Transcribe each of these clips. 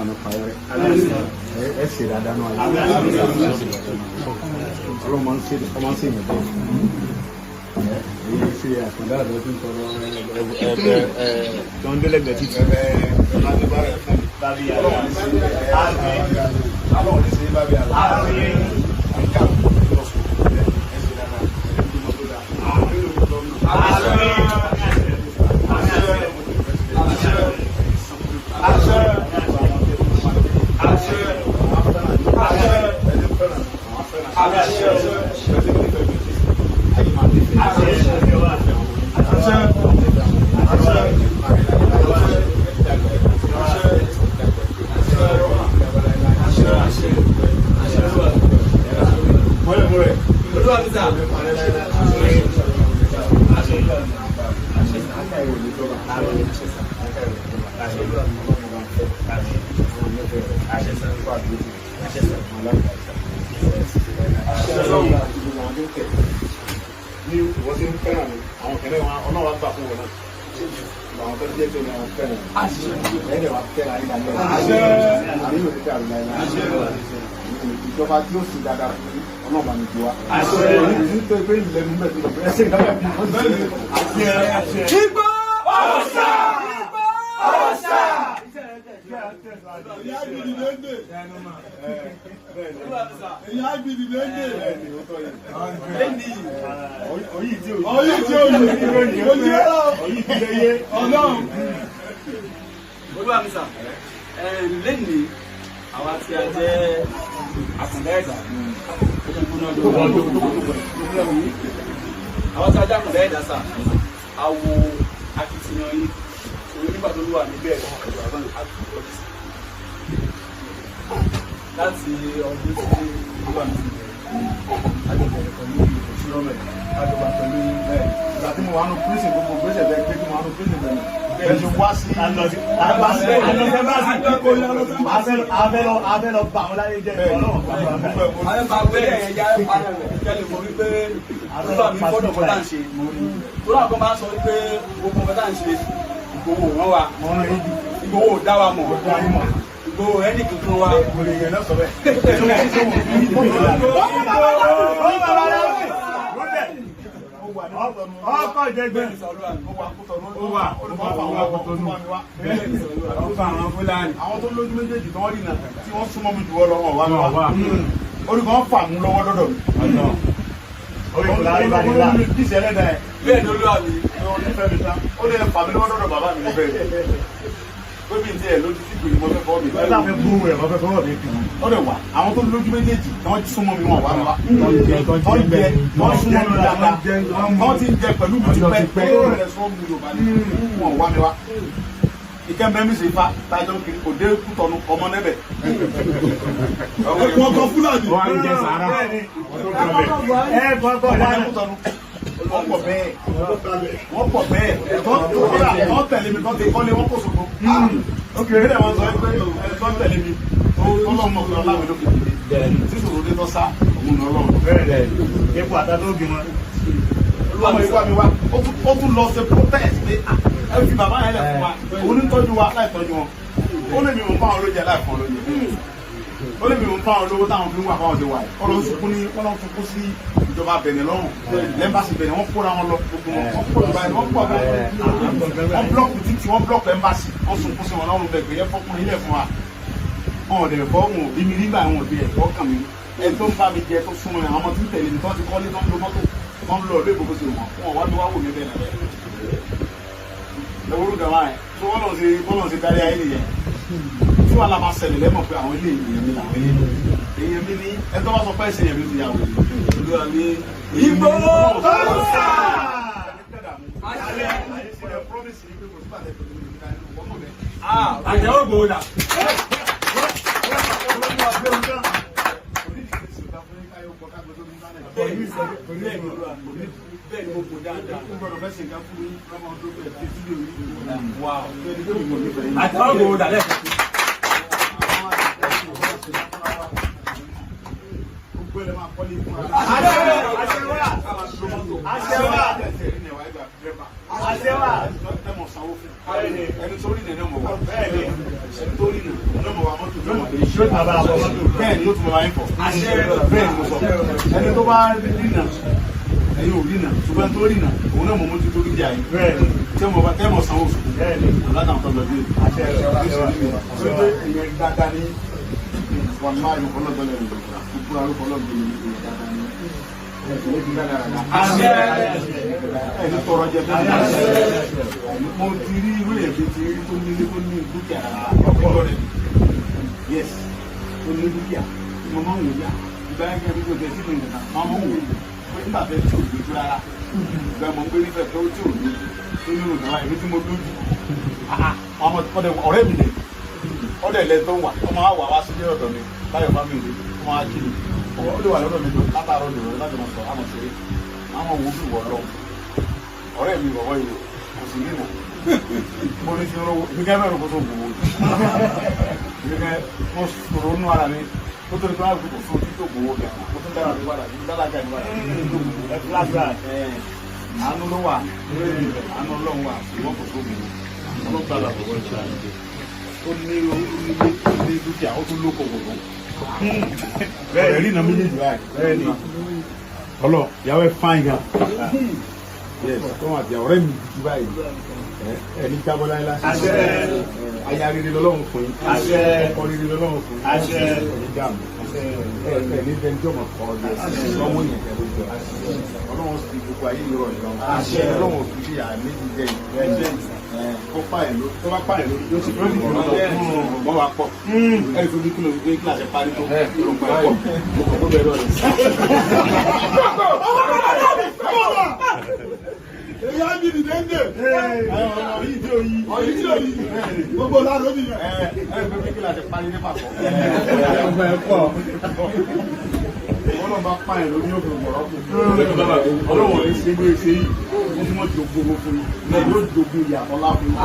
wà ní pààrọ̀ ẹ ṣe dáadáa náà ọlọ́mọ ń ṣe ìyẹn bẹ́ẹ̀ èyí ṣe àkàndá àdó tó ń tọrọ tó ń délẹ̀gbẹ̀ títí ọlọ́run ní sí bábí àlá ní ìwọ́n tí ń fẹ́ràn ní àwọn kẹ̀lẹ́ wọn ọlọ́wà gbà fún wọn náà àwọn tó jẹ́ tó ní àwọn fẹ́ràn ẹ̀ẹ́dẹ̀ wà fẹ́ràn ayé láyé àríwò títà àrùn láyé ìjọba tí ó sì dáadáa fún ọlọ́ọ̀bà ní ìjọba nítorí pé ìlẹ́nu mẹ́tò lọ́pẹ́ ẹ̀sìn ìgbàgbà ìgbà ọ̀sà ọ̀sà ìyá gbìdì lẹ́ndẹ̀ ìyá gbìdì lẹ́ndẹ̀ oyi tí o yẹ oyi tí lẹ́yẹ ọlọ́run. olúwàmísà lẹ́nìí àwa tí a jẹ́ àkàndá ẹ̀dá àwọn tí a jẹ́ àkàndá ẹ̀dá sà àwo akitiyan yìí òun nígbà tó lúwà níbẹ̀ láti ọdún tí olúwa mi ti bẹ̀rẹ̀ agbègbè pẹ̀lú ìṣúrọ̀mẹ̀ agbègbè pẹ̀lú ìgbà tí mo wà nù prison gbogbo gbèsè bẹ́ẹ̀ pé kí mo wà nù prison bẹ́ẹ̀ bẹ́ẹ̀ ṣe wá sí abẹ́ lọ bá àwọn láyé jẹ́ ìwọ̀n náà bá wẹ́rẹ̀ ẹ̀yà ẹ̀pàdé rẹ̀ kẹ́lẹ̀ mọ̀ wípé olúwa mi fọ́dọ̀ fọ́dà ń ṣe tó láàkọ́ máa sọ wípé gbogbo fọ́dà ń ṣe Ìgbòho rán wa Ìgbòho dá wa mọ̀ Ìgbòho ẹni tuntun wa ọkọ̀ ìjẹgbẹ́ ọwà àwọn Fúlàní àwọn tó lójú méjèèjì tó wọ́n rìnà tí wọ́n súnmọ́ mi jù ọ lọ́wọ́ wà lọ́wọ́ orúkọ wọn fà mú lọ́wọ́ dọ́dọ̀ mi orúkọ láàrín bá nílá bíṣẹ́ ẹlẹ́dà ẹ̀ bẹ́ẹ̀ ni olúwa mi onífẹ́ mi tán ó lè fà mí lọ́wọ́ dọ́dọ̀ bàbá mi ló bẹ̀rẹ̀ pé bí n tiẹ̀ lójú sí ìgbìmọ̀ fẹ́ fọ́ mi ẹ̀ láfẹ́ bú rẹ̀ wọ́n fẹ́ fọwọ́ mi kì í ó lè wà àwọn tó lójú méjèèjì tí wọ́n súnmọ́ mi wọn wà lọ́wọ́ wọ́n súnmọ́ mi dáadáa wọ́n ti ń jẹ pẹ̀lú mi ti pẹ́ wọ́n wá mi wá ìkẹ́mbẹ́ mi sì fa tájọ́ kiri kò dé kútọ́nu ọmọ nẹ́bẹ̀. wọ́n kọ Fúlàní. wọ́n ń jẹ sàárà ẹ gbọ́dọ̀ wá ní kútọ́nu wọ́n pọ̀ bẹ́ẹ̀ wọ́n tẹ̀lé mi kọ́ ti kọ́lé wọ́n kò sòkò. ókè ní ẹ̀wọ̀n sọ pé ẹ̀tọ́ tẹ̀lé mi ọlọ́mọ kan láwọn ló fi dìde tí sòrò dé tọ́ sá òun ní ọlọ́run. ipò àtàlógún wọn ọmọ ìwà mi wá ó tún lọ sí protest pé ẹ fi bàbá yẹn lẹ fún wa onítọ́jú wa láìtọ́jú wọn ó lè mi mú fáwọn olóúnjẹ láìfọ́n lóye ó lè mi mú fáwọn olówó táwọn fi ń wà fáwọn ti wà yìí ọlọ́run sunkún ní ọlọ́run sunkún sí ìjọba Bẹ̀nẹ̀ lọ́rùn lẹ́mbàsì Bẹ̀nẹ̀ wọ́n kóra wọn lọ gbogbo wọn kó ìgbà yẹn wọ́n pọ̀ wọ́n blọọkù títí wọ́n blọọkù ẹmbàsì wọ́n sunkún sí wọn lọ́rùn bẹ̀ pé yẹ fọkùnrin ilẹ̀ fún wa wọn ò dẹ̀ fọ́ wọn ò bí mi nígbà wọn ò bí ẹ̀fọ́ kàn mí ẹ tó ń bá mi jẹ tó súnmọ́ àwọn ọmọ tí ń tẹ̀lé mi tó ti kọ́lé tó ń lo mọ́tò tó ń lọ ọ̀dọ́ ìbòkó sí wọn wá bí wá wò mí bẹ́ẹ̀ náà lọ́wọ́rú gàmá ẹ̀ tó wọ́n lọ sí darí ayé nìyẹn tí wàá lábàá ṣẹlẹ̀ lẹ́mọ̀ pé àwọn ilé èèyàn mi làwọn èèyàn mi ní ẹjọ́ bá sọ pé ẹ̀sẹ̀ èèyàn mi ti yà wò olúwa mi Ìgbòho ọ̀sà. àjẹ́ ògbò dà. bẹ́ẹ̀ ni mo kò dáadáa. àti ògbò dà lẹ́ẹ̀kan. ẹni tó rí nìyẹn mọ̀ wá ẹni tó rí nìyẹn mọ̀ wá yóò tún abala bọ́ mọ́tò bẹ́ẹ̀ ni yóò tún bàbá yín fọ̀ bẹ́ẹ̀ ni mo sọ ẹni tó bá rìnà ẹ̀yin ò rìnà ṣùgbọ́n tó rìnà òun náà mọ̀ mọ́ tuntun lórí àyè tẹ́mọ̀ sanwó oṣù látàwọn tó lọ bí ẹ̀yẹ dáadáa ní wọn máa yọ fọlọ́dọ́ lẹ́nu gbogbo arúgbó lọ́dún ní dáadáa ní ẹni tọrọ jẹ mo ti rí irú èyí ti rí tó ní dúkìá ọpọlọ rẹ yes tó ní dúkìá mo máa ń wò yá ìgbà yẹn kí ẹbí tó sí mi nìkan máa ń wò pé nígbà tẹ tí ò lójú rárá ìgbà mo gbé nífẹ̀ẹ́ tó tí ò lójú tó nínú ìdáwà èmi tí mo lójú ọ̀rẹ́ mi lè ọ̀dẹ̀ lẹ tó wà ọmọ wa wá sílé ọ̀dọ̀ mi báyọ̀ bá mi rè ọmọ wa kí mi ó lè wà lọ́dọ̀ mi lọ látàárọ̀ lè wọ̀ láti máa sọ àmọ̀ ṣeré àwọn wo bí wọ̀ lọ ọ̀rẹ́ mi wọ̀ wọ́yọ̀ kò sí nínà mo ní ti rówó ibi kẹ́ bẹ́ẹ̀ ló kó tó gbowó ibi kẹ́ mo sọ̀rọ̀ nínú ara mi ó tó ní pé wọ́n á gbé kò fún ojú tó gbowó kẹ́ mo tún dára mi padà ní dára gáà ní padà ẹ fúlágbà àánú ló wà àánú ọlọ́run wà ìwọ́n kò tó gbowó ọlọ́gbà làbọ̀ ó ní dúkìá ó tún lóko gbogbo bẹ́ẹ̀ rí iná méjèèjì báyìí ni ọlọ ìyàwó ẹ fáìn gan tó wà tí ọ̀rẹ́ mi jù báyìí ẹni jábọ́ láyé aya rere lọ́lọ́run fún yín ọkọ rere lọ́lọ́run fún yín ẹni dààmú ẹni bẹni tí ọmọ kọ ọdún lọ́wọ́ yẹn kẹlẹ́ jọ ọlọ́run sì gbogbo ayé yọrọ ìlọrin ọlọ́run sì fi àmì jíjẹ ìgbẹ́ kó pààyàn lórí tó bá pààyàn lórí yóò ti lórí ìlú lọ wọ́n wá pọ̀ ẹ̀rí tó ní kílò wípé kíláàsì parí tó ló ń pa ẹ̀pọ̀ tó bẹ̀rẹ̀ lọ́rẹ̀. èyí á jìnnì déńdé ọ̀yí tí ò yí gbogbo lára ó nìyẹn. ẹ̀rí tó ní kíláàsì parí ní pàpọ̀ ọlọ́run bá pààyàn lórí yóò fi mọ̀rọ́ fún ọlọ́run ò ní ṣe bí ṣe yìí wọ́n ti mọ̀ tí o gbogbo fún yìí yóò dogun ìyàtọ̀ ńlá fún yìí.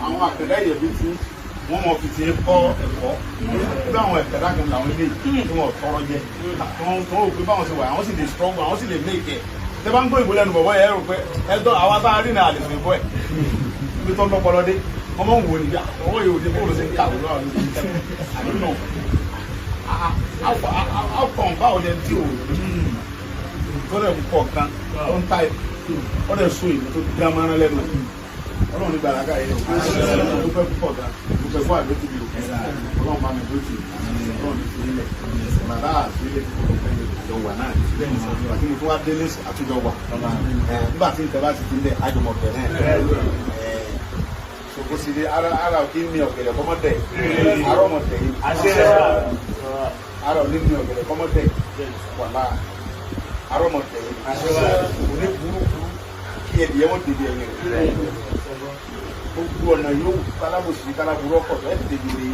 àwọn àkẹ́dá ìyẹ̀bí tí wọ́n mọ̀ fi ti kọ́ ẹ̀kọ́ bí àwọn ẹ̀kẹ́dá kan làwọn ilé tí wọ́n tọrọ jẹ wọ́n ò pé báwọn ṣe wà àwọn sì lè struggle àwọn sì lè make ẹ̀ tẹ́ bá ń gbọ́ ìbò lẹ́nu bọ̀bọ̀ yẹn rò pé ẹ̀dọ́ àwọn abá rí náà lè sọ ìbọ̀ ẹ̀ ibi tó ń lọ́pọ̀lọ́dé ọmọ òun wò ní ọwọ́ yìí ò dé bóòlù sí ń kàwé lọ́wọ́ àdúgbò outcome báwo lẹ tí o gbọ́dọ̀ pọ̀ kan ó ń ta ó lè so èyí tó dá máa ń lẹ́nu ọlọ́run ní gbàlágà yẹn o ó fẹ́ púpọ̀ gan ó fẹ́ fún àgbẹ̀ tìbí o ọlọ́run bá mi tó tì ọlọ́run ní fi ilẹ̀ bàbá àti ilé tó kọ̀ fẹ́ jọ wà náà àti mo tó wá délé àtúnjọ wà nígbà tí nǹkan bá ti ti lẹ̀ àjọmọ̀ bẹ̀rẹ̀ ó sì di ara òkè ní ọ̀gẹ̀dẹ̀ kọ́mọ́tẹ̀ ara ọmọtẹ̀ yìí ara òní ní ọ̀gẹ̀dẹ̀ kọ́mọ́tẹ̀ wàlá ara ọmọtẹ̀ yìí òní burúkú kí ẹ̀dìyẹ wọ́n débi ẹ̀yìn rẹ̀ gbogbo ọ̀nà yóò kálábòsì kálábòrò ọkọ̀ ẹ̀ ti débi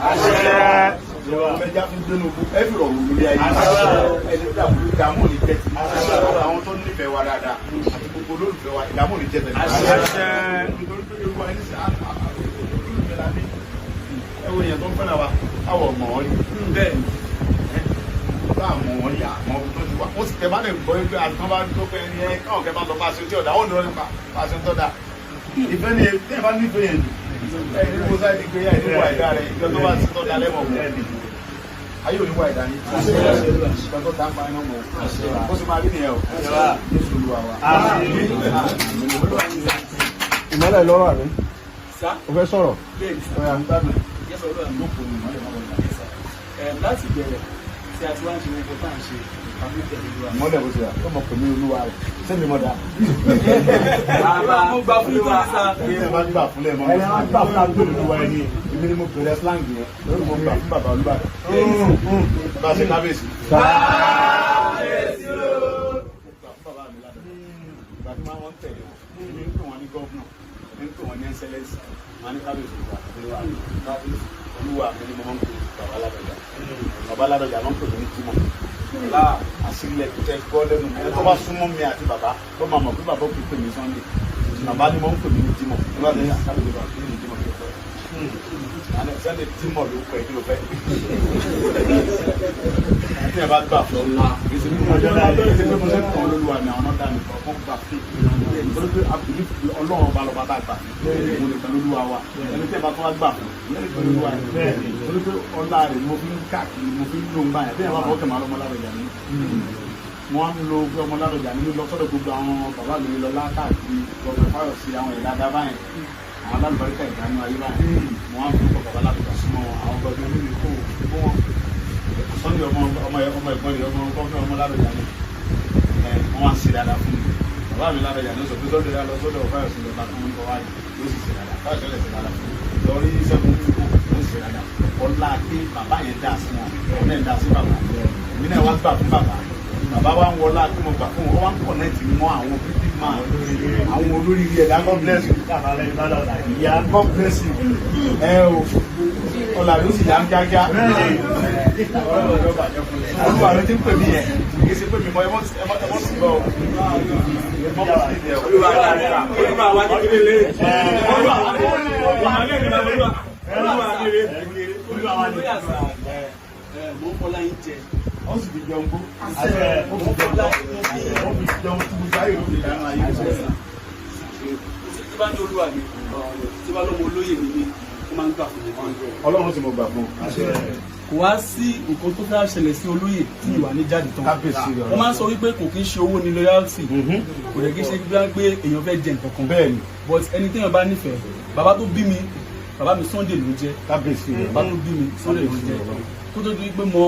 rẹ̀ ọmọdé fún dénúbù ẹ̀ fi rọrùn lórí ayé ẹni tí àbúrò ìdààmú ní tẹ́tí àwọn tó nífẹ̀ẹ́ wa dáadáa àti gbogbo olólùfẹ́ wa ìdààmú ní tẹ́tí nítorí pé ewu ayé sí ẹwọ èèyàn tó ń fẹ́ràn wa káwọ̀ mọ̀ ọ́ yìí bẹ́ẹ̀ bá mọ̀ wọ́n yà mọ̀ tó ti wá ó sì tẹ̀ bá lè gbọ́ pé àtúntàn bá tó fẹ́ ní ẹ káwọn kẹ́ bá lọ bá aṣọ tí ọ̀dà ó lọ nípa aṣọ tó dà ìfẹ́ ni ẹ bá nífẹ̀ẹ́ yẹn ẹ ní kó sáà ti gbé yà ní wà ìdá rẹ ìjọ tó bá ti tọ́ da lẹ́mọ̀ wọ̀ ayé òní wà ìdá ní ìjọ tó dá pa iná mọ̀ ó sì máa rí nìyẹn o ìmọ̀lẹ̀ lọ́rọ̀ àmì o fẹ́ sọ̀rọ̀ láti bẹ̀rẹ̀ tí a ti wá ń ṣe gbogbo tá à ń ṣe àbí tẹ̀lé wa. mọ́lẹ̀ bó ṣe wà ó mọ̀ pé mi olúwa rẹ̀ sẹ́mi mọ́dà. bàbá mo gbà fúlẹ̀ wa. ẹ máa ń gbà fúlẹ̀ mọ́ ẹ máa ń gbà fúlẹ̀ àgbẹ̀ olúwa ẹni èmi ni mo pèrè slang yẹn lórí mo gbà fún bàbá olúwa rẹ̀. bá a ṣe kábíyèsí. kábíyèsí o. gbà fún bàbá mi ládàá ìgbà tí wọ́n ń tẹ̀lé wọn èmi ń pè wọ́n ní gọ́ọ̀nà èmi ń pè wọ́n ní ẹ̀ńsẹ̀lẹ̀sì wọ́n ní kábíyèsí olúwa mi ni mo máa ń pè bàbá ládàá bàbá ládàá máa ń pè mí ní tìmọ̀ láà àṣìlẹ̀ tó tẹ́ gbọ́ lẹ́nu ẹ̀ tó bá súnmọ́ mi àti bàbá tó máa mọ̀ pé bàbá kò pè mí Sunday bàbá ni mo ń pè mí ní tìmọ̀ nígbà tí àkàlùkù bá pè mí ní tìmọ̀ tó fẹ́ Sunday tìmọ̀ ló pẹ́ kí ló fẹ́ tí ẹ bá gbà fún ọlá èsì bí mo jẹ́ èsì pé mo ṣe ń tàn olúwa ni àwọn ọ̀dà nìkan fún gbà fún nítorí pé àbílí ọlọ́run ọba lọ́ba tá a gbà mo lè pẹ̀lú olúwa wa ẹni tí ẹ bá tó wá gbà fún ìyẹn pẹ̀lú olúwa rẹ̀ nítorí pé ọlá rẹ̀ mo fi ń káàkiri mo fi ń lo ńgbà yẹn bí ẹ bá fọwọ́ kẹ̀ máa lọ́mọ lárọ̀jà ní wọ́n ń lo pé ọmọ lárọ̀jà ní lọ sọ́dọ̀ gbogbo àwọn bàbá mi lọ lákàkiri lọ́dọ̀ fáyọ̀ sí àwọn ìdájá báyìí àwọn alábàárìkà ìdánù ayé báyìí wọ́n á fi kọ́ bàbá lárọ̀jà súnmọ́ àwọn gbọ́dọ̀ nínú ìkó wọn sọ́ni ọmọ ẹ̀gbọ́n rẹ̀ ọmọ gọ́fẹ́ ọmọ lárọ̀jà ní wọ́n wá ń ṣe dáadáa fún mi bàbá mi lárọ̀jà ní sọ pé sọ́dọ̀ rẹ̀ lọ sọ́dọ̀ fáyọ̀ sí lọ́ba tó ń bọ̀ wáyé yóò sì ṣe dáadáa fáyọ̀ sọ́dọ̀ ṣe dáadáa fún mi lọ́rí sẹ́kùn ìkó ó ṣe dáadáa ọlá pé bàbá yẹn dá sí wọn ọ̀nà ẹ̀ dá sí bàbá èmi náà wá gbà fún bàbá bàbá wa ń wọlá tí mo gbà fún wọn wá ń kọ̀nẹ́tì mọ́ àwọn bíbí máa àwọn olórí ẹ̀dá God bless you ìyá God bless you o ọ̀là ló sì yá ń kíákíá olúwa ló ti ń pè mí yẹn kì í ṣe pé mi mọ ẹmọ sí lọ olúwa wa ní kílé lé olúwa wa ní mo ń fọlá yín jẹ wọ́n sì fi jẹun bó wọ́n fi jẹun tí mo sáyé ló fi dáná ayé rẹ̀. tí bá ní olúwa mi tí bá lọ́mọ olóyè mi ni ó máa ń gbà fún mi. ọlọ́run tí mo gbà fún kò wá sí nǹkan tó fẹ́ ṣẹlẹ̀ sí olóyè tí ìwà ní jáde tán. wọ́n máa ń sọ wípé kò kí ń ṣe owó ní loyalty kò lè kí ń ṣe pé èèyàn fẹ́ jẹ nǹkan kan. bẹ́ẹ̀ni but ẹni téèyàn bá nífẹ̀ẹ́ bàbá tó bí mi bàbá mi Sunday ló jẹ́ bàbá tó bí mi Sunday ló jẹ́ kó tó di pé mo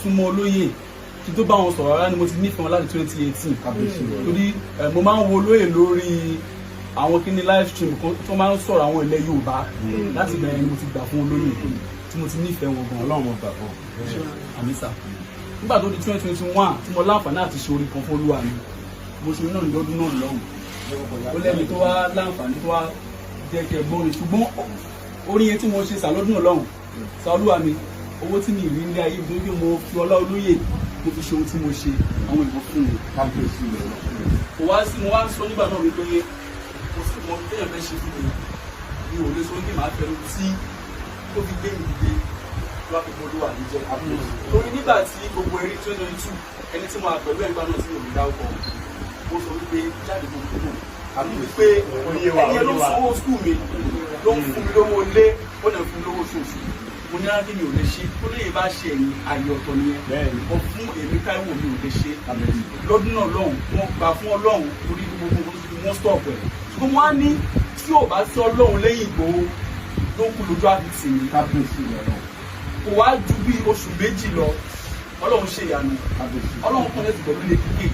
súnmọ́ olóyè kí tó bá wọn sọ̀rọ̀ rárá ni mo ti nífẹ̀ẹ́ wọn láti 2018 torí mo máa ń wo olóyè lórí àwọn kíní live stream tó máa ń sọ̀rọ̀ àwọn ilẹ̀ Yorùbá láti bẹ̀rẹ̀ ni mo ti gbà fún olóyè tí mo ti nífẹ̀ẹ́ wọn gan. Ọlọ́run mo gbà fún àmísà nígbà tó di 2021 tí mo láǹfààní àti ṣe orin kan fún olúwa mi mo ṣe náà lọ́dún náà lọ́hùn ó lẹ́ni tó wá láǹfààní tó wá jẹ́ kẹ́ gbọ́n mi ṣùgbọ́n orin yẹn tí mo ṣe sàlọ́dún náà lọ́hùn sàlúwa mi owó tí mi rí ní ayé bí wípé mo fi ọlá olóyè mo fi ṣe ohun tí mo ṣe àwọn ìbò fún mi. kò wá sí mo wá sọ nígbà náà wípé kò sí mo téèyàn fẹ́ ṣe fún mi ò lè sọ wípé màá fẹ́ tí ó fi gbé mi dìde wá fi gbọdọ̀ wà níjẹ́. torí nígbà tí gbogbo eré 2022 ẹni tí mo wà pẹ̀lú ẹgbẹ́ náà tí mo rí dáwọ́ mo sọ wípé jáde gbogbo náà àbí wípé ẹni ló sanwó skul mi ló ń fún mi lówó lé ó lè fún mi lówó oṣooṣù mo ní láti mi ò lè ṣe ó lè bá ṣe ẹ̀yìn àyè ọ̀tọ̀ nìyẹn ọ fún èmi Táíwò mi ò lè ṣe lọ́dún náà lọ́hùn wọ́n gbà fún Ọlọ́run torí gbogbo wọn stop ẹ̀ ṣùgbọ́n wọ́n á ní tí ò bá sí Ọlọ́run lẹ́yìn Ìgbòho ló kú lójú àfitì mi kò wá ju bí oṣù méjì lọ Ọlọ́run ṣe ìyanu Ọlọ́run kọ́ni ti pẹ̀lú lè kíkè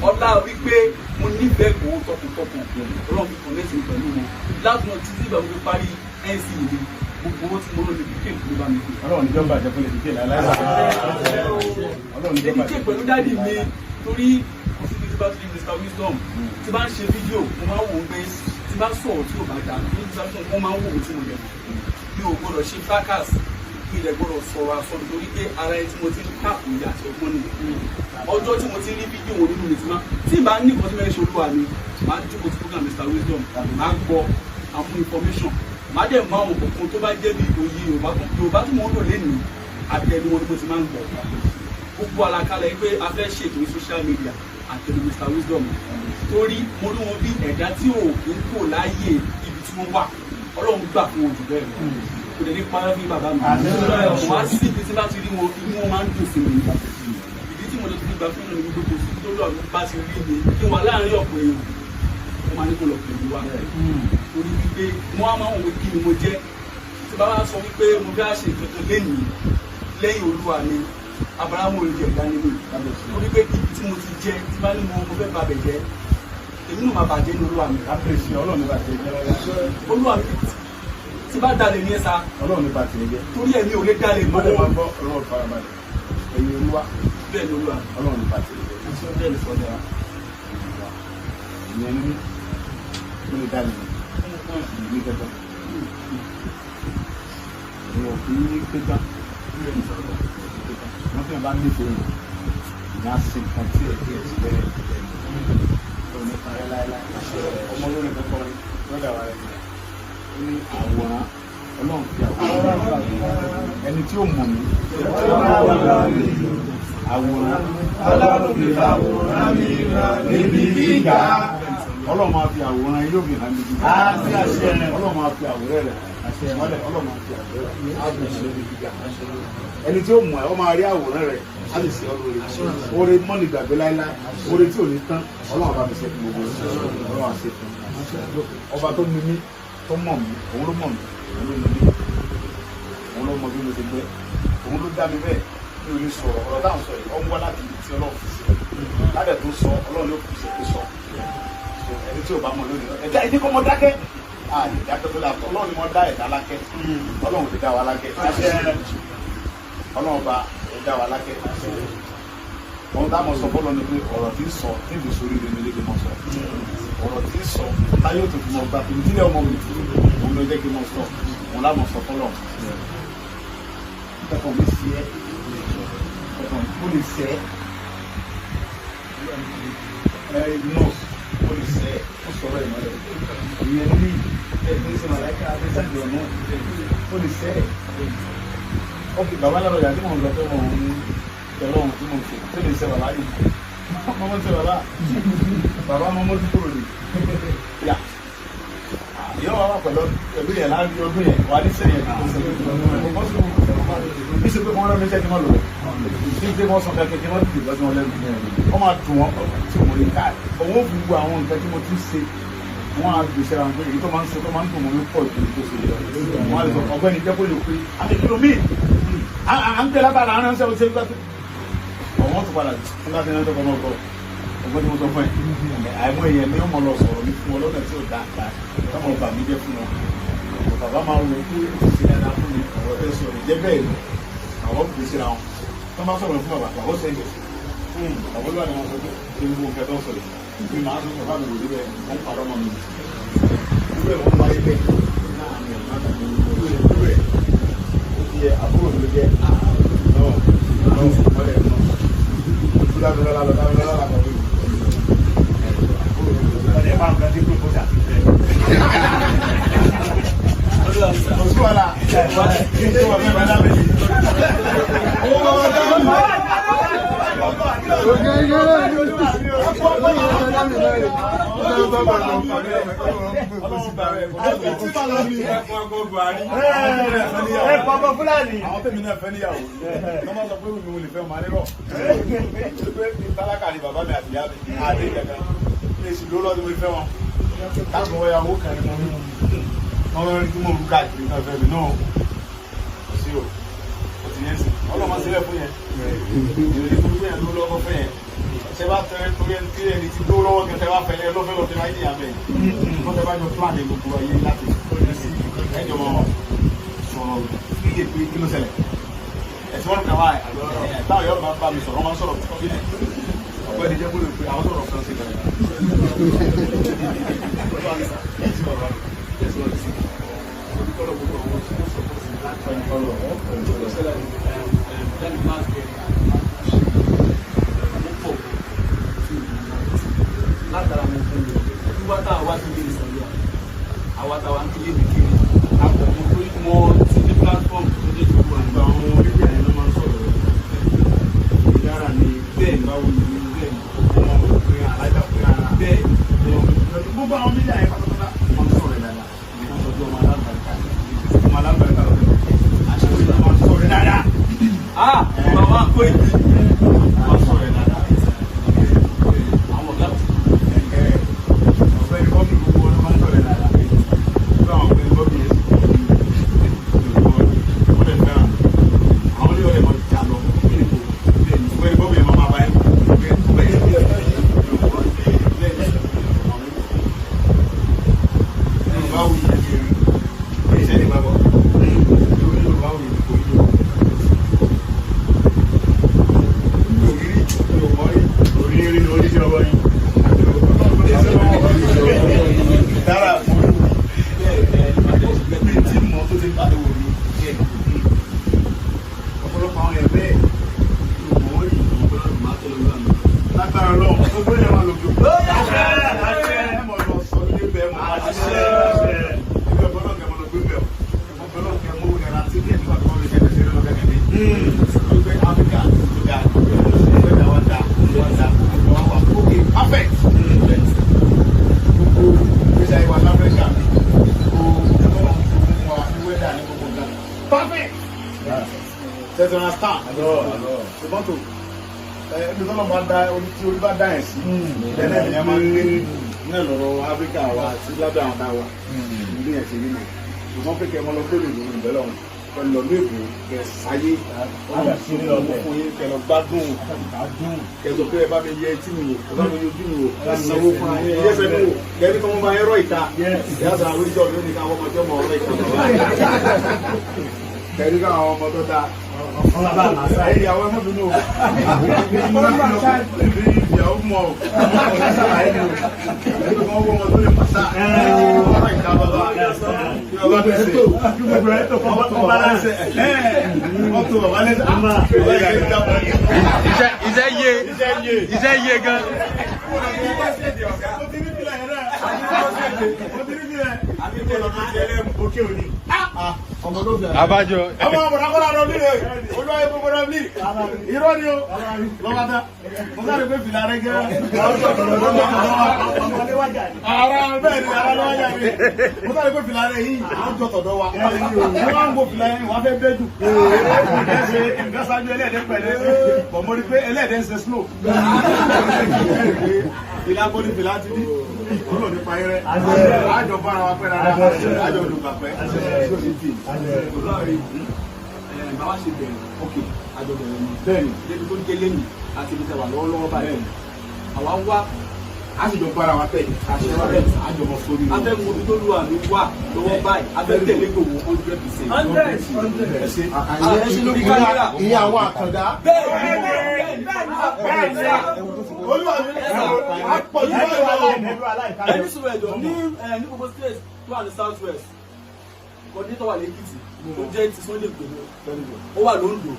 ọlá wípé mo nífẹ̀ẹ́ Ìgbòho tọkàntọkàn Ọlọ́run fi kọ́ni ti pẹ̀lú wọn láti wọn títí ìgbà mo fi parí NC mi gbogbo owó tí mo lò lè kíkè ìlú bá mi. Ọlọ́run ní jọba àjẹpọ̀ lè kíkè láìláì. lè kíkè pẹ̀lú dáàdì mi torí kò sí bí tí bá ti di Mr Wisdom tí bá ń ṣe fídíò mo máa ń wò ó pé tí bá sọ̀rọ̀ tí ò bá dà ní ìsàkùn wọ́n máa ń wò ó tí mo yẹ mi ò gbọ́dọ̀ ṣe fracas kí ilẹ̀ gbọ́dọ̀ sọ̀rọ̀ àsọ̀rọ̀ torí pé ara ẹni tí mo ti ń káàkiri ìyá àti ọgbọ́n ni ọjọ́ tí mo ti rí fídíò wọn nínú ìtumá tí ìbá ní nǹkan tí mo ṣe olúwa mi máa jókòó tí program Mr Wisdom máa gbọ́ àwọn information máa dẹ̀ máa wọn kọ̀ọ̀kan tó bá jẹ́ bí òye Yorùbá tí mo ń lò lẹ́nu àtẹnu wọn ni mo ti máa ń gbọ́ gbogbo àlàkalẹ̀ pé a fẹ́ ṣètò ní social media àtẹnu Mr Wisdom torí mo rí wọn bí ẹ̀dá tí ò kí ń kò láàyè ibi tí wọ́n wà Ọlọ́run gbà fún wọn jù bẹ́ẹ̀ lọ kò lè ní parọ́ bí bàbá mi wọ́n á sí ibi tí bá ti rí wọn inú wọn máa ń dùn sí mi ìdí tí mo lè fi gbà fún ìrìn gbogbo sí tó lọ bá ti rí mi kí wọn láàárín ọ̀pọ̀ èèyàn wọ́n máa ní kó lọ pẹ̀lú wa torí wípé wọ́n á máa wọ̀ kí ni mo jẹ́ tí bá wá sọ wípé mo fẹ́ ṣe tuntun lẹ́yìn olúwa mi Abrahamu olùjẹ ìdánimọ̀ torí pé ibi tí mo ti jẹ tí bá ní mo fẹ́ ba bẹ̀ jẹ́ èmi náà máa bàjẹ́ ní olúwa mi. olúwa mi tí bá dalẹ̀ ní ẹ̀sà torí ẹ̀mí ò lè dalẹ̀ mọ́ ẹ̀yin olúwa bẹ́ẹ̀ ni olúwa Ọlọ́run nípa ti bẹ́ẹ̀ ni sọ́jà ìyẹn ní ó lè dalẹ̀ ní kẹta ìwọ̀n kì í kẹta wọ́n fi hàn bá ní ìfòyìn ìyá sí nǹkan tí ẹ̀ tí ẹ̀ ti bẹ̀rẹ̀ ọ̀nà ìparẹ́ láéláé ọmọ olórin tó kọrin lọ́dà wa rẹ̀ ó ní àwòrán Ọlọ́run fi àwòrán ẹni tí ó mọ̀ mí àwòrán ọlọ́run fi àwòrán mi hàn níbi gíga. Ọlọ́run máa fi àwòrán yóò fi hàn níbi gíga. Ọlọ́run máa fi àwòrán rẹ̀ àṣẹmọ́lẹ̀. Ọlọ́run máa fi àwòrán rẹ̀ níbi gíga. Ẹni tí ó mọ̀ ẹ́ ó máa rí àwòrán rẹ̀ á lè ṣe ọlọ́run rẹ̀. Oore mọ́ni gbàgbé láíláí, oore tí ò ní tán, Ọlọ́run bá mi ṣe fún gbogbo Ọlọ́run àṣẹ fún mi. Ọba tó ní mí, tó mọ̀ mí, òun ló mọ̀ mí, òun ló ní mí, òun ló mọ bí mo ti gbé, òun ló dá mi bẹ́ẹ̀. Mi ò lè sọ̀rọ̀ ọ̀rọ̀ táwọn sọ yìí, ọ̀hún wá láti ibi tí Ọlọ́run fi sí. Ládẹ̀ tó sọ, Ọlọ́run yóò fi ṣe pé sọ. Ẹni tí ò bá mọ̀ lónìí, ẹ̀dá ìdí kọ́ mọ dákẹ́. Ìdájọ́ tó dáa, Ọlọ́run ni wọ́n dá ẹ̀dá lákẹ́. Ọlọ́run ti dá wa lákẹ́. Ọlọ́run bá ẹ̀dá wa lákẹ́. Ohun táwọn sọ fọ́lọ́ ni pé ọ̀rọ̀ tí ń sọ tí ń fi sórí rẹ̀ mi lé kí n mọ̀ sọ. Ọ̀rọ̀ tí ń sọ táyé ò tó fi mọ̀ gbà pé ìdílé ọmọ mi òun ló jẹ́ kí n mọ̀ sọ. Òun láwọn sọ fọ́lọ́. Ẹ̀kọ́ mi sí ẹ́. Mo lè sẹ́ nọ́ọ̀sì, mo lè sẹ́ ó sọ̀rọ̀ ìmọ̀lẹ̀ ìyẹn ní ẹgbẹ́ ìsìn àláìka abẹ́sàgbẹ̀ ọ̀nà mo lè sẹ́ ọkì bàbá lọ́rọ̀ yà tí mo ń lọ pé mo ń tẹ̀lọ́ ohun tí mo ń ṣe tó lè sẹ́ bàbá yìí mọ́mọ́ ń sẹ́ bàbá mọ́mọ́ tí kúrò ní yà yọ wà pẹ̀lú yẹn láàrin ọdún yẹn wà ní sẹ́yìn bí ṣe pé wọ́n rẹ́ mi sẹ́yìn mọ́ lọ́wọ́ bí ṣe wọ́n sọ kẹ́kẹ́ kí wọ́n ti dìbò ọdún ọlẹ́nu wọ́n máa dùn wọ́n tí mo lè ká òun fi gbogbo àwọn nǹkan tí mo ti ṣe wọ́n á gbèsè ra pé èyí tó máa ń ṣe tó máa ń dùn mọ́ ní pọ̀ ju tó ṣe wọ́n á lè sọ ọgbẹ́ni jẹ́ kó lè pé àmì kìló míì à ń tẹ lábàrà àwọn ẹ̀rọ ṣe gbà ọ̀wọ́n tó padà fún láti ẹ̀rọ tó kọ́ mọ́ ọgbọ́n tí mo sọ fún ẹ̀ àìmọ́ èèyàn ni wọ́n mọ̀ lọ sọ̀rọ̀ ní fún ọlọ́dẹ tí ò dáadáa tọ́mọ̀ bà mí jẹ́ fún wọn bàbá máa wọ pé ó ti dáadáa fún mi ọ̀rọ̀ tẹ́ sọ̀rọ̀ jẹ́ bẹ́ẹ̀ ni àwọn kò sí ra wọn tó máa sọ̀rọ̀ fún bàbá àwọn sẹ́yìn àwọn olúwa ni wọ́n sọ pé ewu nǹkan tó sọ̀rọ̀ ìpín máa tó bàbá mi wò níbẹ̀ wọ́n parọ́ mọ́ mi níbẹ̀ wọ́n máa yẹ bẹ́ẹ̀ láàrin ẹ̀ máa tàbí níbẹ̀ ó ti yẹ àbúrò ló jẹ́ àwọn tèmi náà fẹ́ níyàwó lọ́mọ sọ pé mi ò lè fẹ́ ọmọ anírọ̀ pé tálákà ni bàbá mi àti ìyá mi àdé ìjàgá ní èsì ló lọ́dún mo fẹ́ wọn táàbù ọ̀yàwó kan ni mo rí wọn rí tí mo rú káàkiri náà fẹ́ mi náà sí o kò sì yẹn sí ọlọ́mọ sílẹ̀ fún yẹn ìròyìn fún yẹn ló lọ́wọ́ fẹ́ yẹn ṣe bá fẹ́ torí ẹni tí ẹni ti dúró lọ́wọ́ kẹtẹ wá fẹ́ yẹn lọ́fẹ́ lọ́fẹ́ láyé ìyá bẹ́ẹ̀ wọ́n tẹ́ bá jọ pílánì gbogbo ayé láti ẹjọ́ wọn sọ̀rọ̀ kíyè pé kí ló ṣẹlẹ̀ ẹ̀sìn wọn kàn wá táwọn yóò máa bá mi sọ̀rọ̀ wọn máa sọ̀rọ̀ kílẹ̀ ọ̀gbẹ́ni jẹ́ kó lè pe àwọn sọ̀rọ̀ kan sí látara mo fún mi nígbà táwọn wá sí ilé ìsọ̀lẹ̀ àwọn àtàwọn akéde nìkiri àpòmọ́ pé wọ́n ti ní platform tó dé tó wà nígbà àwọn orílẹ̀ èdè ló máa ń sọ̀rọ̀ ìdára ni bẹ́ẹ̀ báwo ni bẹ́ẹ̀ ọmọ òpin alájà pé ara bẹ́ẹ̀ gbogbo àwọn mídíà yẹn pátápátá wọ́n ń sọ̀rọ̀ dáadáa wọ́n sọ pé ọmọ alágbàríkà lọ àṣẹ òṣèlú àwọn sọ̀rọ̀ dáadáa bàbá kó èdè wọ́n sọ̀rọ̀ dáadáa àwọn ọ̀gá ọ̀gbẹ́ni bọ́ọ̀lù gbogbo wọn máa ń sọ̀rọ̀ dáadáa gbogbo àwọn ọ̀gbẹ́ni bọ́ọ̀lù yẹn Africa, tẹ̀sí ọ̀nà star ṣùgbọ́n tó ẹbí tó lọ́ọ́ bá dá orí tí orí bá dá ẹ̀ sí ẹ̀ẹ́dẹ̀ ìyẹn máa ń gbé ní lọ́rọ̀ Áfíríkà wa sí lábẹ́ àwọn dá wa ní ẹ̀ ṣe nínú ṣùgbọ́n pé kẹ́ ẹ mọ́ lọ gbé lòlù ìbẹ̀lẹ̀ ọ̀hún pẹ̀lú ọ̀lú èbò kẹ́ sáyé fún yín kẹ́ lọ gbádùn kẹ́ sọ pé ẹ bá mi yẹ etí mi wò ẹ bá mi yọjú mi wò ẹ sanwó fún ayé ẹ yẹsẹ̀ mi wò kẹ́ ní kọ́ mọ́ bá yẹ rọ ìta ìyá sọ àwọn ìjọ lónìí káwọn ọmọdé ọmọ ọ̀rọ̀ ìta kẹ́ ní káwọn ọmọ tó dáa ìyàwó ẹ mọ́tò náà ìyàwó mọ̀ ọ́ wọ́n tó lè pàṣà ọ̀rọ̀ ìta bàbá ọba tó ṣe gbogbo ẹ̀ tó kọ́ bá lẹ́sẹ̀ ọ̀tò bàbá lẹ́sẹ̀ iṣẹ́ yé gan. Abájọ. ọmọ ọmọdékọ́lá lọ nílé olúwa ẹgbẹ́ gbọdọ̀ bí irọ́ ni o lọ́wọ́dá mo sáré pé fìlà rẹ gẹ́rẹ́ ara bẹ́ẹ̀ ni ara lọ́wọ́ jà ní mo sáré pé fìlà rẹ yìí àwọn jọ tọ̀dọ̀ wa ni wọ́n ń gbó fìlà yẹn wọ́n fẹ́ bẹ́ẹ̀ jù nǹkan ṣáájú ẹlẹ́ẹ̀dẹ́ pẹ̀lẹ́ bọ̀ mo rí pé ẹlẹ́ẹ̀dẹ́ ń ṣe slow fìlà bọ́lí fìlà ti di olóò nípa ẹrẹ àjọ bára wa pẹ́ rárá àjọ olùgbà pẹ́ bàbá ṣe bẹ̀rẹ̀ ókè àjọ bẹ̀rẹ̀ ni bẹ́ẹ̀ni débi tó délé mi àti ibi tẹwà lọ́wọ́lọ́wọ́ báyìí àwa wá àṣìjọ bára wa pẹ́ àṣẹ wa bẹ́ẹ̀ àjọ mọ̀ sórí rẹ̀ afẹ́ mo tó lù àmì wà lọ́wọ́ báyìí afẹ́ tẹ̀lé gbogbo 100%. ẹ̀ṣin lórí kámẹ́rà ìyẹn àwọn àkàndá ẹni sọ̀rọ̀ ẹ̀jọ̀ ní gbogbo state tó wà ní south west coordinator wà lẹ́kìtì tó jẹ́ ti Sunday Igboho ó wà lóńdó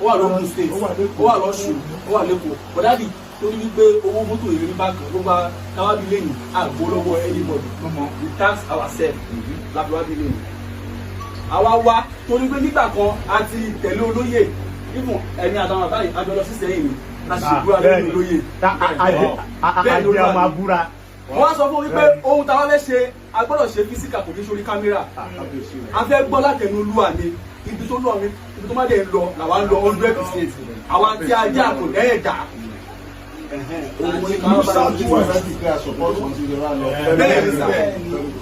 ó wà lóńdó state ó wà lọ́ṣù ó wà lẹ́kọ̀ọ́ bọ̀dádì tó ní wípé owó mọ́tò ìrírí bákan ló bá káwábí lẹ́yìn àgbo lọ́wọ́ anybody we tax ourselves lábíwábí lẹ́yìn àwa wá torí pé nígbà kan a ti tẹ̀lé olóyè ìfún ẹ̀mí àtàwọn àbáyé àjọ lọ sí sẹ́yìn ni láti ṣègbúra lórí olóyè bẹ́ẹ̀ ló máa búra wọ́n wá sọ fún wípé ohun táwa fẹ́ ṣe a gbọ́dọ̀ ṣe físíkà kò ní sórí kámẹ́rà a fẹ́ gbọ́ látẹnu olúwa ni ibi tó lọ mi ibi tó má dé lọ làwa ń lọ 100% àwa tí a jẹ́ àpò lẹ́yẹ̀dá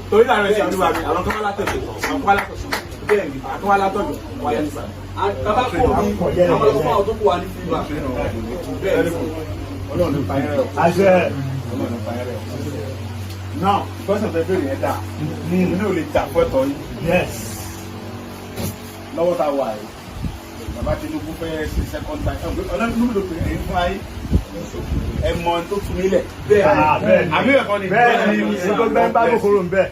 torí làwọn ẹ̀sìn àdúrà mi àwọn tó wá látọ̀jọ̀ àwọn tó wá látọ̀jọ̀ bẹ́ẹ̀ ni àwọn tó wá látọ̀jọ̀ wáyé nípa bàbá pọ̀ mi àwọn ọlọ́pàá àwọn tó kù wá ní fíìmà bẹ́ẹ̀ ni ọlọ́run ní pààyàn rẹ̀ àṣẹ ọlọ́run ní pààyàn rẹ̀ now question tẹ bẹ̀rẹ̀ yẹn dà ní ò lè jà fún ẹ̀tọ́ yìí yes lọ́wọ́ tá a wà yìí bàbá Tinubu fẹ́ ṣe second time ọlọ́run ló pè é fún ayé ẹ mọ tó tún nílẹ̀ bẹ́ẹ̀ àbí ẹ̀kọ́ ni bẹ́ẹ̀ ni gbogbo bẹ́ẹ̀ bá kòkòrò ń bẹ́ẹ̀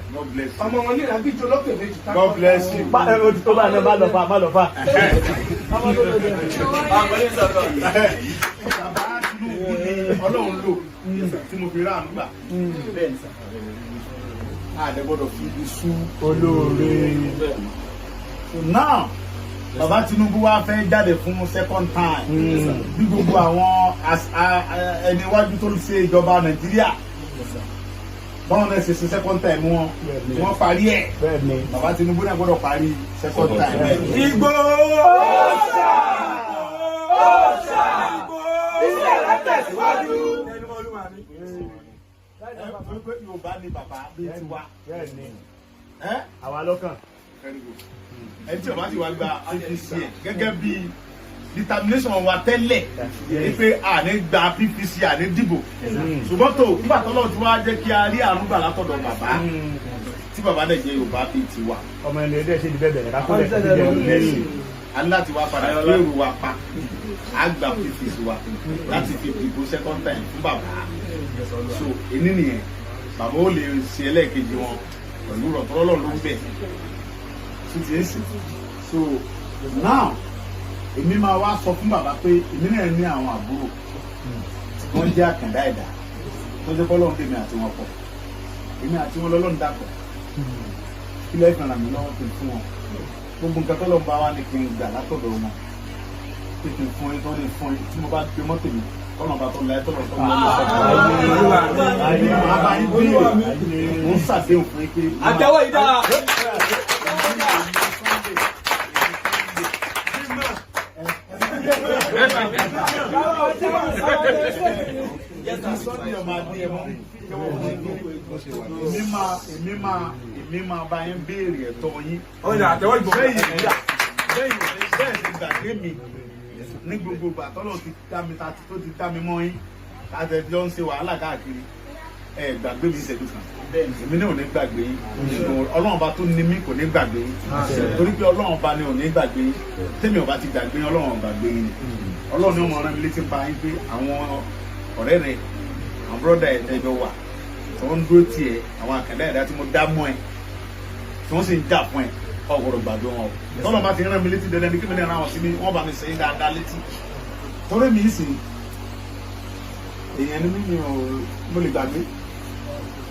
ọmọ wọn ní ìlànà ìjọ lọ́kẹ̀ méjì God bless you ó ti tó bá ẹ má lọ fà má lọ fà. Ọlọ́run lò tí mo fi rà ń gbà àdẹ́gbọ́dọ̀ fi ibi sú olóore now bàbá Tinubu wá fẹ́ jáde fún second time bí gbogbo àwọn ẹni iwájú tó ń ṣe ìjọba Nàìjíríà báwọn náà ṣe second time wọ́n parí ẹ̀ bàbá Tinubu náà gbọ́dọ̀ parí second time. Ìgbòho ọ̀ṣà ilé rẹ̀ tẹ̀síwájú. Yorùbá ni bàbá bí ti wá. Àwa lọ́kàn. Ẹni tí ọba ti wá gba PPC gẹ́gẹ́ bí determination wa tẹ́lẹ̀ ní pé àní gba PPC àní dìbò ṣùgbọ́n tó nígbà tọ́lọ́ tí wọ́n á jẹ́ kí a rí àrùn gbà látọ̀dọ̀ bàbá tí bàbá dẹ̀ jẹ́ Yorùbá bí ti wà. Ọmọ ẹni ẹdẹ ṣe ní bẹ́ẹ̀ bẹ̀rẹ̀ lákòó lẹ̀ sí lẹ́yìn aláti wá padà gbèrú wa pa àgbà PPC wa láti fi dìbò second time fún bàbá so èní nìyẹn bàbá ó lè ṣe ẹlẹ́ẹ̀kejì wọn pẹ̀lú rọ̀tọ́rọ́ ló ń bẹ̀ so now èmi máa wá sọ fún bàbá pé èmi náà ní àwọn àbúrò tí wọ́n jẹ́ àkàndá ẹ̀dá tó jẹ́ bọ́lọ́run tèmi àti wọn pọ̀ èmi àti wọn lọ́lọ́run dàpọ̀ kí lẹ́yìn kan ràn mí lọ́wọ́ kí n fún wọn gbogbo nǹkan tó lọ́n bá wá ní kí n gbà látọ̀dọ̀ wọn pé kí n fún ẹ tó ní fún ẹ tí mo bá gbé mọ́tò mi kọ́nà bá tó lọ ẹ tó lọ tó lọ mo ń ṣàdéhùn fún ẹ pé. àtẹwọ́ ìdá. èmi máa bá yín béèrè ẹ̀tọ́ yín. Bẹ́ẹ̀ ti gbàgbé mi ní gbogbo ìgbà tọ́lọ̀ ti dá mi tó ti dá mi mọ́ yín àtẹ̀jọ́ ń ṣe wàhálà káàkiri gbàgbé mi ìṣẹ́jú kan èmi náà ò ní gbàgbé yín ọlọ́run ọba tó ní mí kò ní gbàgbé yín torí pé ọlọ́run ọba ni ò ní gbàgbé yín tẹ́mi ọba ti gbàgbé yín ọlọ́run gbàgbé yín ọlọ́run ni ó mọ ọ̀ràn mi létí pa yín pé àwọn ọ̀rẹ́ rẹ̀ àwọn bọ́dà ẹ̀jọ̀ wà tí wọ́n ń dúró tiẹ̀ àwọn àkàndá ẹ̀dá tí mo dá mọ́ ẹ̀ tí wọ́n sì ń jà fún ẹ̀ ọ̀gbọ̀dọ̀ gbàgbé wọn o tọ́lọ́ bá ti rán mi létí dandan ní kí mi ní àwọn sí mi wọ́n bá mi sẹ́yìn dáadáa létí torí mi sì èèyàn ní mímí o mo lè gbàgbé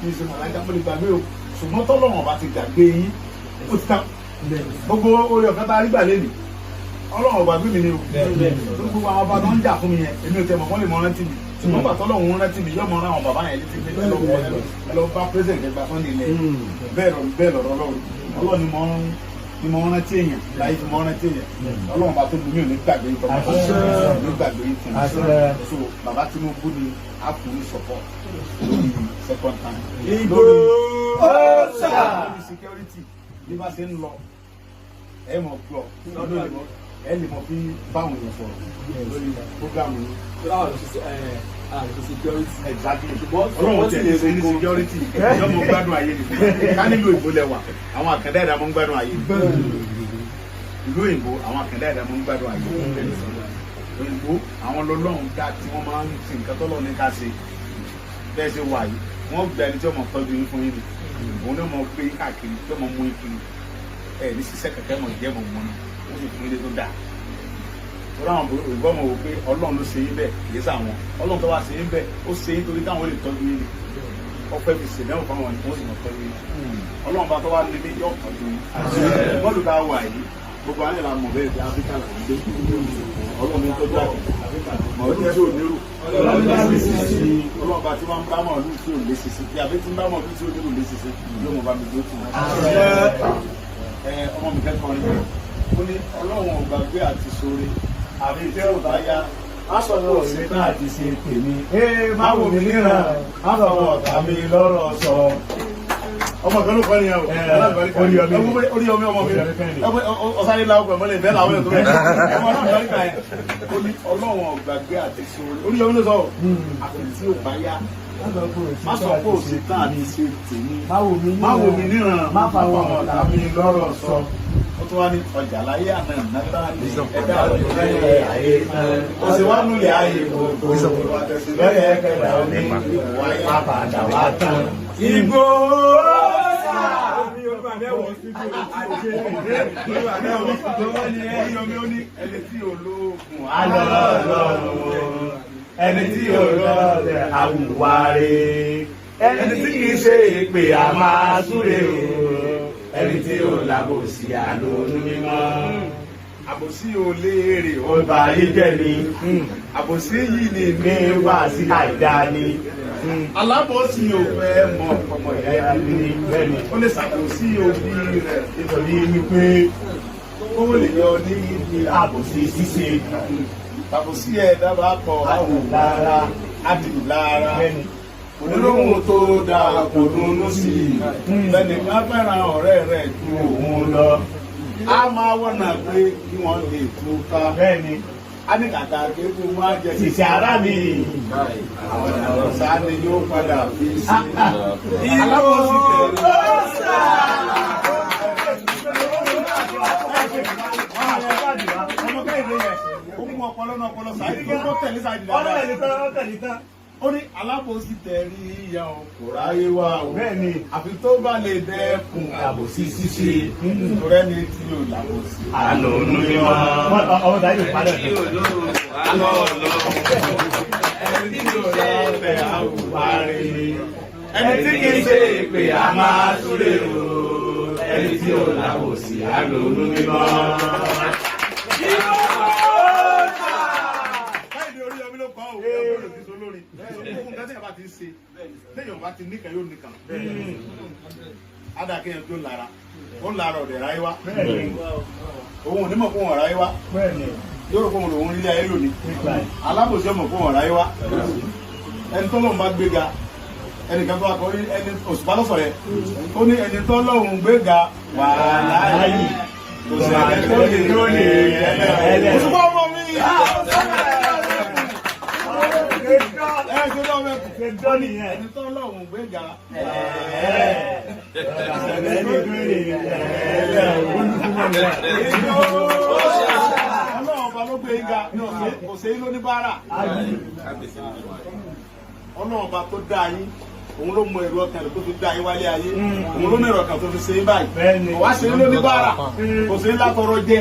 ní ìṣe màláìka mo lè gbàgbé o ṣùgbọ́n tọ́lọ́wọ̀n bá ti gbàgbé yín ó ti tán gbogbo orí ọ̀fẹ́ tá a rí gbà lé mi ọlọ́run gbàgbé mi ni o gbogbo àwọn ọba tó ń jà fún mi yẹn èmi ò tẹ mọ̀ wọ́n lè mọ rántí mi ṣùgbọ́n bàtọ́ lọ́hùn rántí mi yọ̀ọ́ mọ ra àwọn bàbá yẹn létí pé ẹ lọ bá pírẹsidẹ̀ntì ẹgbà fún ilẹ̀ bẹ́ẹ̀ lọ̀rọ̀ ọlọ́run ni mo rántí èèyàn láyé tí mo rántí èèyàn ọlọ́run bá tó lu mí ò ní gbàgbé ìtọ́jú ní gbàgbé ìtọ́jú so bàbá Tinubu ni a kù ní support lórí second time lórí security bí bá ṣe ń lọ ẹ mọ̀ gbọ́ ẹ lè mọ bí báwọn èèyàn sọ̀rọ̀ lórí program yìí. Ọlọ́run tẹ̀ lé ní security ìjọ mọ̀ gbádùn ayé ni ká nílò ìbò lẹ́wà àwọn àkàndá ẹ̀dá mọ̀ ń gbádùn ayé ìlú òyìnbó àwọn àkàndá ẹ̀dá mọ̀ ń gbádùn ayé òyìnbó àwọn lọ́lọ́run dá tí wọ́n máa ń sin nǹkan tọ́lọ́ ní ká ṣe bẹ́ẹ̀ ṣe wà yìí wọ́n gba ẹni tí wọ́n mọ̀ tọ́jú yín fún yín ni òun náà mọ̀ gbé káàkiri tí wọ́n mọ̀ mú yín kiri ẹ̀ ní sísẹ́ kẹ̀kẹ́ mọ̀ jẹ́ mọ̀ mọ́ náà ó sì fún ilé tó dáa tọ́lá àwọn òyìnbó mọ̀ wò pé ọlọ́run ló ṣe yín bẹ́ẹ̀ kì í sàwọn ọlọ́run tó wá ṣe yín bẹ́ẹ̀ ó ṣe yín torí káwọn lè tọ́jú yín ni ọpẹ́ fi ṣèdánwò fáwọn ẹni wọ́n sì mọ̀ tọ́jú yín ọlọ́run bá tó wá lé ní yọ̀ tọ́jú yín bọ́ọ̀lù tá a wà yìí gbogbo àwọn ìlànà mọ̀ bẹ́ẹ̀ bí áfíríkà là ń gbé ọlọ́run tó jáde mọ̀ọ́lù tí ò nírù ọlọ́run bá tí wọ́n ń bá mọ̀ọ́lù tí ò lé ṣiṣẹ́ bí abẹ́ tí ń bá mọ̀ọ́lù tí ò nírù lé ṣiṣẹ́ yóò mọ̀ bá mi gbé tù ọmọ mi kẹ́kọ̀ọ́ ni ó ní ọlọ́run ò gbàgbé àti ṣoore àbí tẹ́ ò bá yá má sọ ní òsè náà àti ṣe tèmi má wò mí níran má fọwọ́ ọ̀tá mi lọ́rọ̀ sọ. ọmọ kan ló kọ́ ni ẹ o orí ọmọ mi ọ̀sáré làwọn pẹ̀lú mọ́lẹ̀ bẹ́ẹ̀ làwọn ètò rẹ̀ ọmọ náà lórí kan yẹn ó ní ọlọ́run ò gbàgbé àti ṣoore orí ọmọ ló sọ àfi tí ò bá yá má sọ pé òsè náà àti ṣe tèmi má wò mí níran má fọwọ́ ọ̀tá mi lọ́rọ̀ sọ. Ó tún wá ní ọjà láyé àná nàta ní ẹ̀dá ọ̀dọ́ ayé ó sì wá núlẹ̀ ayé gbogbo lọ́yẹ̀ ẹ̀kẹ́dà ní ìwáyé àbàdà wá tán. Ìgbò ẹni tí olóògùn alọ́lọ́run ẹni tí olóòlẹ̀ àwùwárí ẹni tí kìí ṣe ìpè àmà súre o ẹni tí ó làbòsí àlónú mímọ́. Àbòsí ò léèrè ó bá yí jẹ́ ni. Àbòsí yìí ni ní wá sí àìdá ni. Alábòsí ò fẹ́ mọ ọmọ ìyá ní bẹ́ẹ̀ni. Ó lè ṣàbòsí òbí rẹ̀ nítorí wípé ó lè yọ ní ibi àbòsí ṣíṣe. Àbòsí ẹ̀ dábàá kọ àwòlára àdìlára. Olóhùn tó dáa kò dúnú sí i lẹ́nu ká fẹ́ràn ọ̀rẹ́ rẹ̀ ju òun lọ. A máa wọ̀nà pé kí wọ́n lè tú ká. Bẹ́ẹ̀ni, a ní kàkà kéku máa jẹ ṣìṣẹ́ ara mi. Àwọn ọ̀sá ni yóò padà fi sí i. Alábòsí tẹ̀lé. Ọmọ kẹ́hìndé yẹn, ó mú ọpọlọ náà ọpọlọ sáyé tó tẹ̀lé sáyé dáadáa. Ó ní alábòsí tẹ̀rí ìyá kò ráyé wá o. Bẹ́ẹ̀ni. Àfi tó bá lè dẹ́kun àbòsí ṣíṣe. Nítorí ẹni tí yóò làbòsí. Àlòónú ni wọ́n. Ọmọ dájú padà. Ẹni tí yóò lọ́rùn. Ẹni tí yóò lọ́ọ̀fẹ́ àwùwárí. Ẹni tí kì í ṣe ìpè a máa súre o. Ẹni tí yóò làbòsí. Àlòónú ni wọ́n. Lẹ́yìn ọba ti níkan yóò níkan. Adàkẹ́ yẹn tó lára. Ó lára ọ̀dẹ̀ ráyé wá. Òun ò ní mọ̀ fún ọ̀ráyé wá. yóò rò pé òun lòun nílé ayé lónìí alábòsí ọmọ fún ọ̀rá yín wá ẹni tó lọ́run bá gbéga ẹnìkan tó wà kọ́ ẹni òṣùpá lọ́sọ̀ yẹ ó ní ẹni tó lọ́run gbéga wàhálà yìí kò sí ẹni tó lè òṣùpá ọmọ mi ẹni tó lọ́run gbéga ló gbé ga kò sí ló ní bára ọlọ́run ọba tó dá yín òun ló mọ èrò ọkàn tó fi dá yín wálé ayé òun ló mọ èrò ọkàn tó fi ṣe é báyìí wá sí ló ní bára kò sí látọrọ jẹ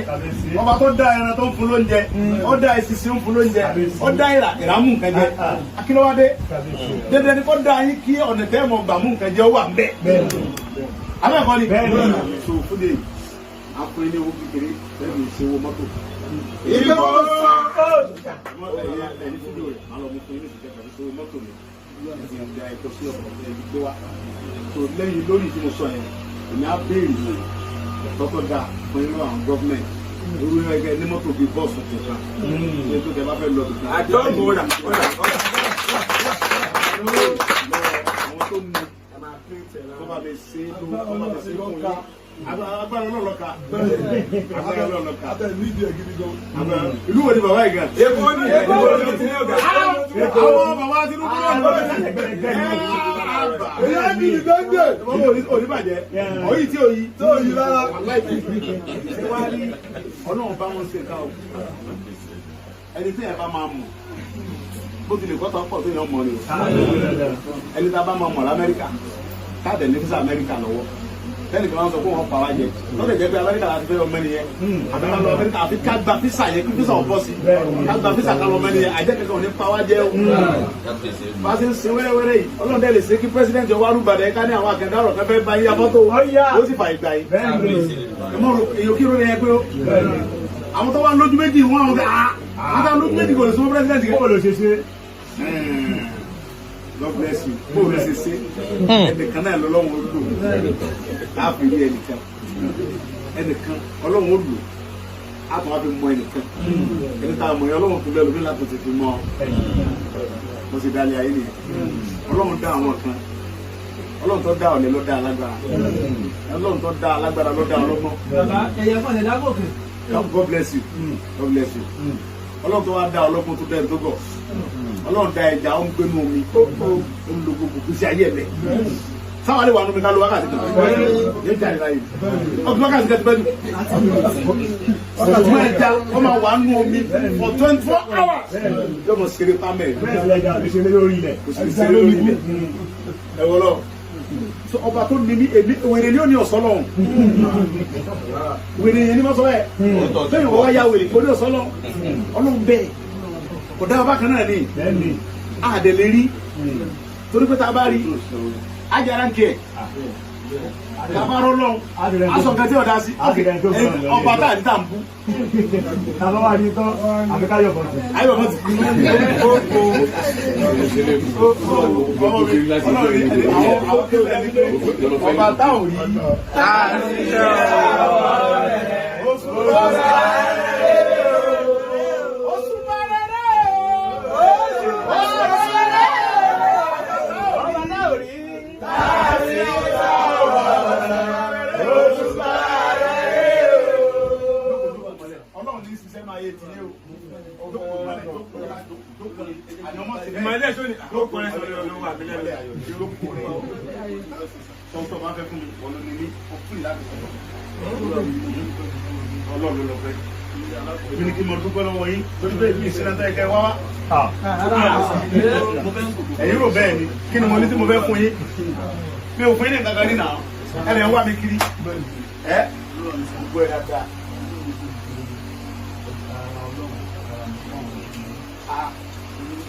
ọba tó dá ẹran tó ń fún lóúnjẹ ó dá ìsinsin ń fún lóúnjẹ ó dá ìràmú nǹkan jẹ akínúwádé dédé ni kò dá yín kí ọ̀nà tẹ́ mọ̀ gbàmú nǹkan jẹ ó wà ń bẹ̀ abẹ́ẹ̀kọ́ ni so fúnde àpò ilé owó kékeré lẹ́nu ìṣòwò mọ́tò ìgbà wọn ẹni fídíò rẹ̀ máa lọ mú fún yín nípa ìṣòwò mọ́tò mi ẹ̀sìn ìgbà ẹ̀kọ́ sí ọ̀pọ̀ ẹ̀yìn gbé wa tó lẹ́yìn lórí tí mo sọ yẹn èmi á béèrè tọ́tọ́ dà fún inú àwọn gọ́ọ̀mẹ̀ntì orí ẹgbẹ́ ní mọ́tò bíi bọ́ọ̀sì tuntun ṣe tó tẹ bá fẹ́ lọ tuntun. àjọ ìgbòho àwọn tó ní tó bá lè ṣe fún yín. Agbára ọlọ́lọ́ka. Agbára ọlọ́lọ́ka. Ìlú wo ni bàbá yìí gan? Èkó ni Èkó ni ti ní ọ̀gá. Àwọn bàbá ti rú kúrò lọ́wọ́. Èyí á ní ìgbẹ́gbẹ́. Ọmọ oníbàjẹ́. Òyì tí òyì. Tí òyì rárá. Ṣé wàá rí ọlọ́run bá wọn ṣe ká o? Ẹni tí ẹ bá máa mọ̀. Bó tilẹ̀ kọ́tà pọ̀ tó yàn mọ̀ ni o. Ẹni tí a bá máa mọ̀ l'Amẹ́ríkà. Káàdì ní físà Amẹ́ríkà lọ́wọ́. Lẹ́nu kan sọ fún wọn pa wá jẹ lọ́dẹ̀ jẹ́ pé Amẹ́ríkà láti fẹ́ ọmọ nìyẹn àbẹ́ká lọ Amẹ́ríkà àfi ká gba físà yẹn kí físà ọ̀bọ̀ sí ká gba físà ká lọ ọmọ nìyẹn àjẹ́ kankan ò ní pa wá jẹ o. bá a ṣe ń sin wẹ́rẹ́wẹ́rẹ́ yìí Ọlọ́run dẹ̀ lè ṣe kí pírẹsidẹ́ntì ọwọ́ arúgbàdàn ká ní àwọn àkàndá ọ̀rọ̀ kẹfẹ́ bá yíya fọ́tò ó sì fà ìgbà yìí. èyí kí ló yẹ pé àwọn tó wá lójú méjì wọn àwọn lójú méjì kò lè sọ pírẹsidẹ́ntì kí wọ́n lè ṣe ṣe. God bless you. Bó o lè ṣe ṣe ẹnìkan náà lọ́lọ́run ó lò láàfin ní ẹnìkan Ọlọ́run ó lò á tún wá fi mọ ẹnìkan ẹni tá a mọ̀ yẹn Ọlọ́run tó bẹ́ẹ̀ lómi láti tètè mọ́ mo sì dálé ayé nìyẹn Ọlọ́run dá àwọn kan Ọlọ́run tó dá ọ̀lẹ ló dá alágbára Ọlọ́run tó dá alágbára ló dá ọlọ́gbọ́n. God bless you. God bless you. Ọlọ́run tó wá dá ọlọ́gbọ́n tó bẹ́ẹ̀ tó gọ̀ Ọlọ́run dá ẹja ó ń gbénu omi ó ń lo gbogbo kùsì ayé ẹ̀ sáwọn àlewà nù mí ká ló wákàtí kan yé jà ìlà yìí ọdún wákàtí kan ti bẹ́ẹ̀ dùn ọdún ẹja ó máa wà nù omi for 24 hours yóò mọ̀ ṣeré pamẹ́ kò sì ṣeré lórí ilẹ̀ ẹ wọ́lọ́ so ọba tó ní èmi wèrè ni ó ní ọ̀sán lọ́hùn wèrè yẹn ní mọ́sọ́ ẹ̀ lẹ́yìn ọwọ́ ya wèrè kò ní ọ̀sán lọ́hùn Ọlọ́run bẹ́ẹ̀ kò dá ọba kan náà ní àdèlè rí torí pé tá a bá rí ajara ń kẹ tabarọ lọ aṣọ nǹkan tí ọ̀dà sí ọba tá a ní tà ń bú. tàbá wà ní tán àfikà yọ̀ bọ̀ sí. ayọ̀ bọ̀ sí. ọba táwọn rí. Tọ́tọ́ máa fẹ́ fún mi, ọlọ́ni ní ọkùnrin láti sọ̀rọ̀. Ọlọ́run lọ fẹ́. Èmi ni kí mo dúpẹ́ lọ́wọ́ yín, lórí bẹ́ẹ̀ bí ìsinmi ẹ̀ka ẹ̀ka wá wá. Ẹ̀yin rò bẹ́ẹ̀ ni, kí ni mo ní tí mo fẹ́ fún yín? Mi ò fún yín ní nǹkan kan ní nàá. Ẹ̀rẹ̀ ń wá mi kiri. Ẹ́ gbogbo ẹ̀ dáadáa.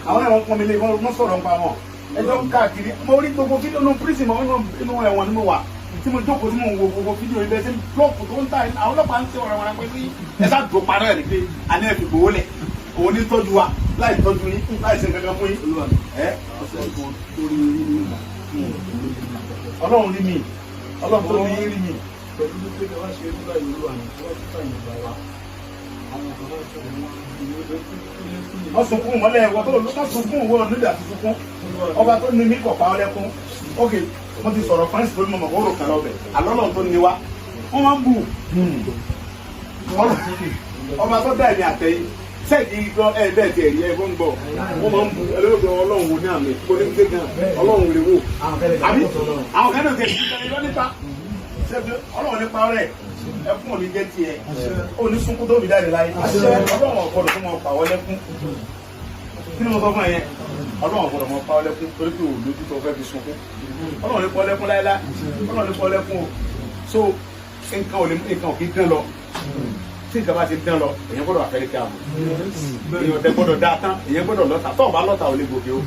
Àwọn ẹ̀wọ̀n pọn mi lé, wọ́n sọ̀rọ̀ nípa wọn. Ẹjọ́ ń káàkiri, mo rí gbogbo fídíò nínú prísì mọ́ inú ẹ̀wọ̀n ni mo wà. Tí mo jókòó tí mo ń wo gbogbo fídíò ilẹ̀ tí blọọkù tó ń ta àwọn ọlọ́pàá ń ṣe ọ̀rọ̀ wọn pé ní ẹ̀sà tó parọ́ ẹ̀ ní pé àní ẹ̀ fi gbowó lẹ̀. Òun ní tọ́jú wa láì tọ́jú yín láì ṣe kankan fún yín. Ọlọ́run rí mi, Ọlọ́run tó ní rí mi. Pẹ̀lú pé wọ́n ṣe nígbà ìlú àná tí wọ́n ti fà ìgbà wa. Àwọn wọ́n sunkún mọ́lẹ̀ ẹ̀wọ̀ tó lọ́tọ́ sunkún wọ́n nílẹ̀ àti sunkún ọba tó ní mí kọ̀ pa ọlẹ́kún ok wọ́n ti sọ̀rọ̀ fáńsì tó ní mọ̀mọ́ kó rò kàn lọ́bẹ̀ àlọ́lọ́ tó ní wa wọ́n máa ń bù ọba tó dá ẹ̀mí àtẹ̀yìn sẹ́ẹ̀kì gbọ́ ẹ̀ bẹ́ẹ̀ tiẹ̀ rí ẹ̀ gbọ́ wọ́n máa ń bu ẹlẹ́gbẹ̀ẹ́ ọlọ́run wo ní àmì onígbé gan ọlọ́run lè wò àbí àwọn kan náà tẹ̀sí ìtàn nípa ọlọ́run nípa rẹ̀ ẹkún òní jẹ́ tiẹ̀ òní sunkún tó fi jáde láyé ọlọ́run ọ̀gbọ́dọ̀ tó máa pa ọ́ lẹ́kún kí ni mo sọ fún ẹ yẹn ọlọ́run ọ̀gbọ́dọ̀ máa pa ọ́ lẹ́kún torí pé òun lójú tó fẹ́ fi sunkún ọlọ́run ní pa ọ́ lẹ́kún láyé ọlọ́run ní pa ọ́ lẹ́kún o so nǹkan ò kí dán lọ tí nǹkan bá ti dán lọ èyàn gbọ́dọ̀ àfẹ́rí kí a mọ̀ èyàn tẹ gbọ́dọ̀ dáa tán èyàn gbọ́dọ̀ lọ́ta tó ọba lọ́ta ò lè gòkè o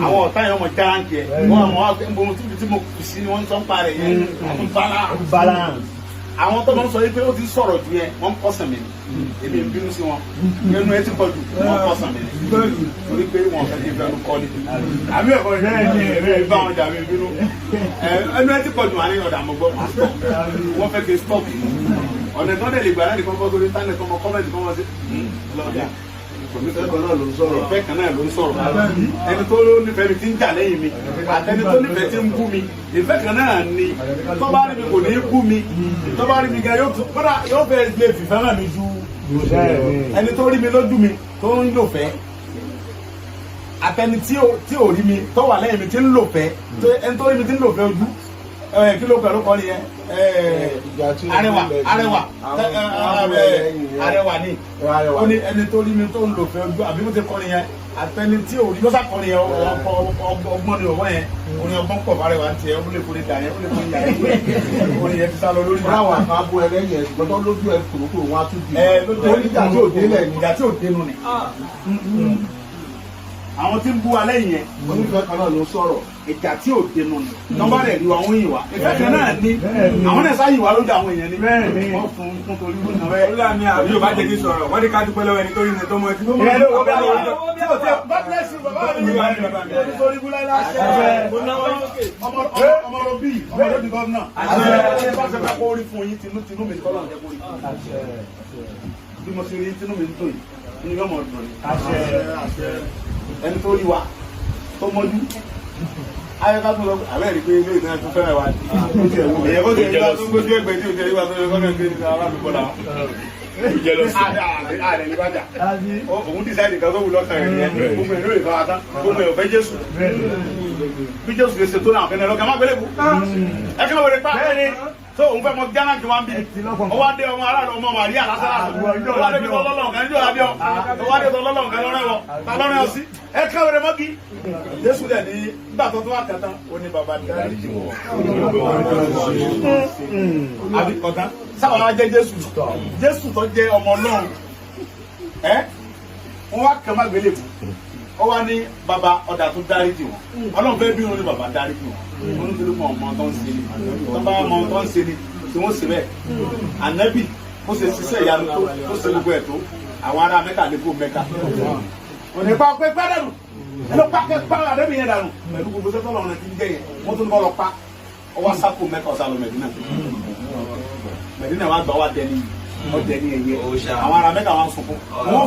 àwọn ọ̀tá yẹn ọmọ járánkì ẹ wọn àwọn ọmọ tí mo kù sí wọn sọ ń parẹ́ yẹn àwọn balance àwọn tó máa ń sọ yìí pé ó ti sọ̀rọ̀ ju yẹn wọ́n ń pọ̀sàn mi èmi ń bínú sí wọn ẹnu ẹ ti pọ̀ jù wọ́n ń pọ̀sàn mi torí pé wọn fẹ́ kí n fẹ́nu kọ́ ni àbí ẹ̀kọ́ ìrẹ́ bá wọn jà mí bínú ẹnu ẹ ti pọ̀ jù wọn ní ọ̀dà àmọ́gbọ́ wọ́n fẹ́ kí n stop ọ̀nà tó dẹ̀ lè gbà láti kọ́kọ́ sórí internet kọ́mọ kọ́mẹ̀tì kọ́mọ sí lọ́jà ìfẹ́ kan náà ló ń sọ̀rọ̀ ìfẹ́ kan náà ló ń sọ̀rọ̀ ẹni tó nífẹ̀ẹ́ mi ti ń jà lẹ́yìn mi àtẹni tó nífẹ̀ẹ́ ti ń bú mi ìfẹ́ kan náà ni tó bá rí mi kò ní í bú mi tó bá rí mi gan yóò fẹ́ gbé fìfẹ́ náà mi ju ẹni tó rí mi lójú mi tó ń lò fẹ́ àtẹni tí ò rí mi tó wà lẹ́yìn mi ti ń lò fẹ́ ẹni tó rí mi ti ń lò fẹ́ ojú kí ló pẹ̀lú kọ́ nìyẹn arẹwà ni ó ní ẹni tó rí mi tó ń lò fẹ́ ojú àbí mo ti kọ́ nìyẹn àtẹni tí ò rí ló sàkọ́ nìyẹn ọgbọ́n ni ọwọ́ yẹn orin ọgbọ́n pọ̀ bá rẹwà tiẹ̀ ó lè forí dà yẹn ó lè forí yà yẹn orin yẹn ti sá lọ lórí. báwọn àbọ̀ ẹlẹ́yìn ẹ̀sùn gbọ́dọ̀ lójú ẹ̀ kòrókòrò wọn á tún di ìjà tí ò délẹ̀ ìjà tí ò dénú ni àwọn tí ń bú alẹ́ yẹn onífẹ́ kan náà ló sọ̀rọ̀ ìjà tí ò dénú ni nọ́mbà rẹ̀ rí wa wọ́n yìn wá ìfẹ́ kan náà ní àwọn náà sáyìn wá lójú àwọn èèyàn ní wọ́n fún torí wọn náà bẹ́ẹ̀. olúwa mi àbí yóò bá jẹ́ kí sọ̀rọ̀ wọ́n ní ká dúpẹ́ lọ́wọ́ ẹni tó rí ni tó mọ ẹtí. ọmọ rẹ bí ọmọ rẹ bí gọ́ọ̀nà ẹ bá ṣe fẹ́ kó rí fún yín tinú mi kọ́lọ́ ọ̀jẹ̀ kó rí bí mo ṣe rí tinú mi tó yìí ní yọmọ ọdún ni ẹni tó rí wa tó mọ́jú ayọ́ká tó lọ àbẹ́ rí pé ilé ìdáná tó fẹ́ràn wa èyẹ kó tẹ̀ ìgbà tó gbójú ẹgbẹ́ tí ó jẹ́ ìgbà tó yẹ kọ́nà pé arábìbọ́ la ààrẹ ní bàjá òun dísáìdì kan tó wù lọ́kàn rẹ̀ yẹn gbogbo ìlú ìfà àtá gbogbo ẹ̀ fẹ́ Jésù bí Jésù lè ṣe tó náà kẹ́nẹ̀ lọ́kàn má gbélé kú ẹ̀kẹ́ wọlé pa tó òun fẹ́ mọ gánà tí wọ́n bí ọwọ́ adé ọmọ aráàlú ọmọ Màríà lásán ọwọ́ adé tó lọ́lọ́ nǹkan níjọ́ adé ọ ọwọ́ adé tó lọ́lọ́ nǹkan lọ́rẹ́ wọ ta lọ́rẹ́ ọ sí ẹ̀kẹ́ wọlé mọ́kì Jésù dẹ̀ ní nígbà tó wà kẹta ó ní bàbá dárí jù wọ́n àbí kọ̀tán sáwọn ajẹ́ Jésù tó jẹ́ ọmọ Ọlọ́run wọ́n wá kẹ́ má gbélé bù ó wá ní bàbá ọ̀dà tó dárí jù wọ́n Ọlọ́run fẹ́ bí wọn ní bàbá dárí jù wọ́n wọ́n ní torí mọ̀ ọmọ tó ń ṣe ni tó bá mọ tó ń ṣe ni tí wọ́n ṣe bẹ́ẹ̀ ànábì ó ṣe ṣiṣẹ́ ìyanu tó ó ṣe gbogbo ẹ̀ tó àwọn ará Mẹ́kà lè kó Mẹ́kà òní pa pé pẹ́ dànù ló pa kẹ́ pa ànábì yẹn dànù pẹ̀lú gbogbo sẹ́tọ́ lọ́run ẹ̀ ti ń jẹ́ yẹn wọ́n tún bọ́ lọ pa ọwọ́ sáko Mẹ́kà ọ̀sán lọ Mẹ̀dínà wa gbà wá dẹni ọdẹ ní ẹyẹ àwọn ará Mẹ́kà wọn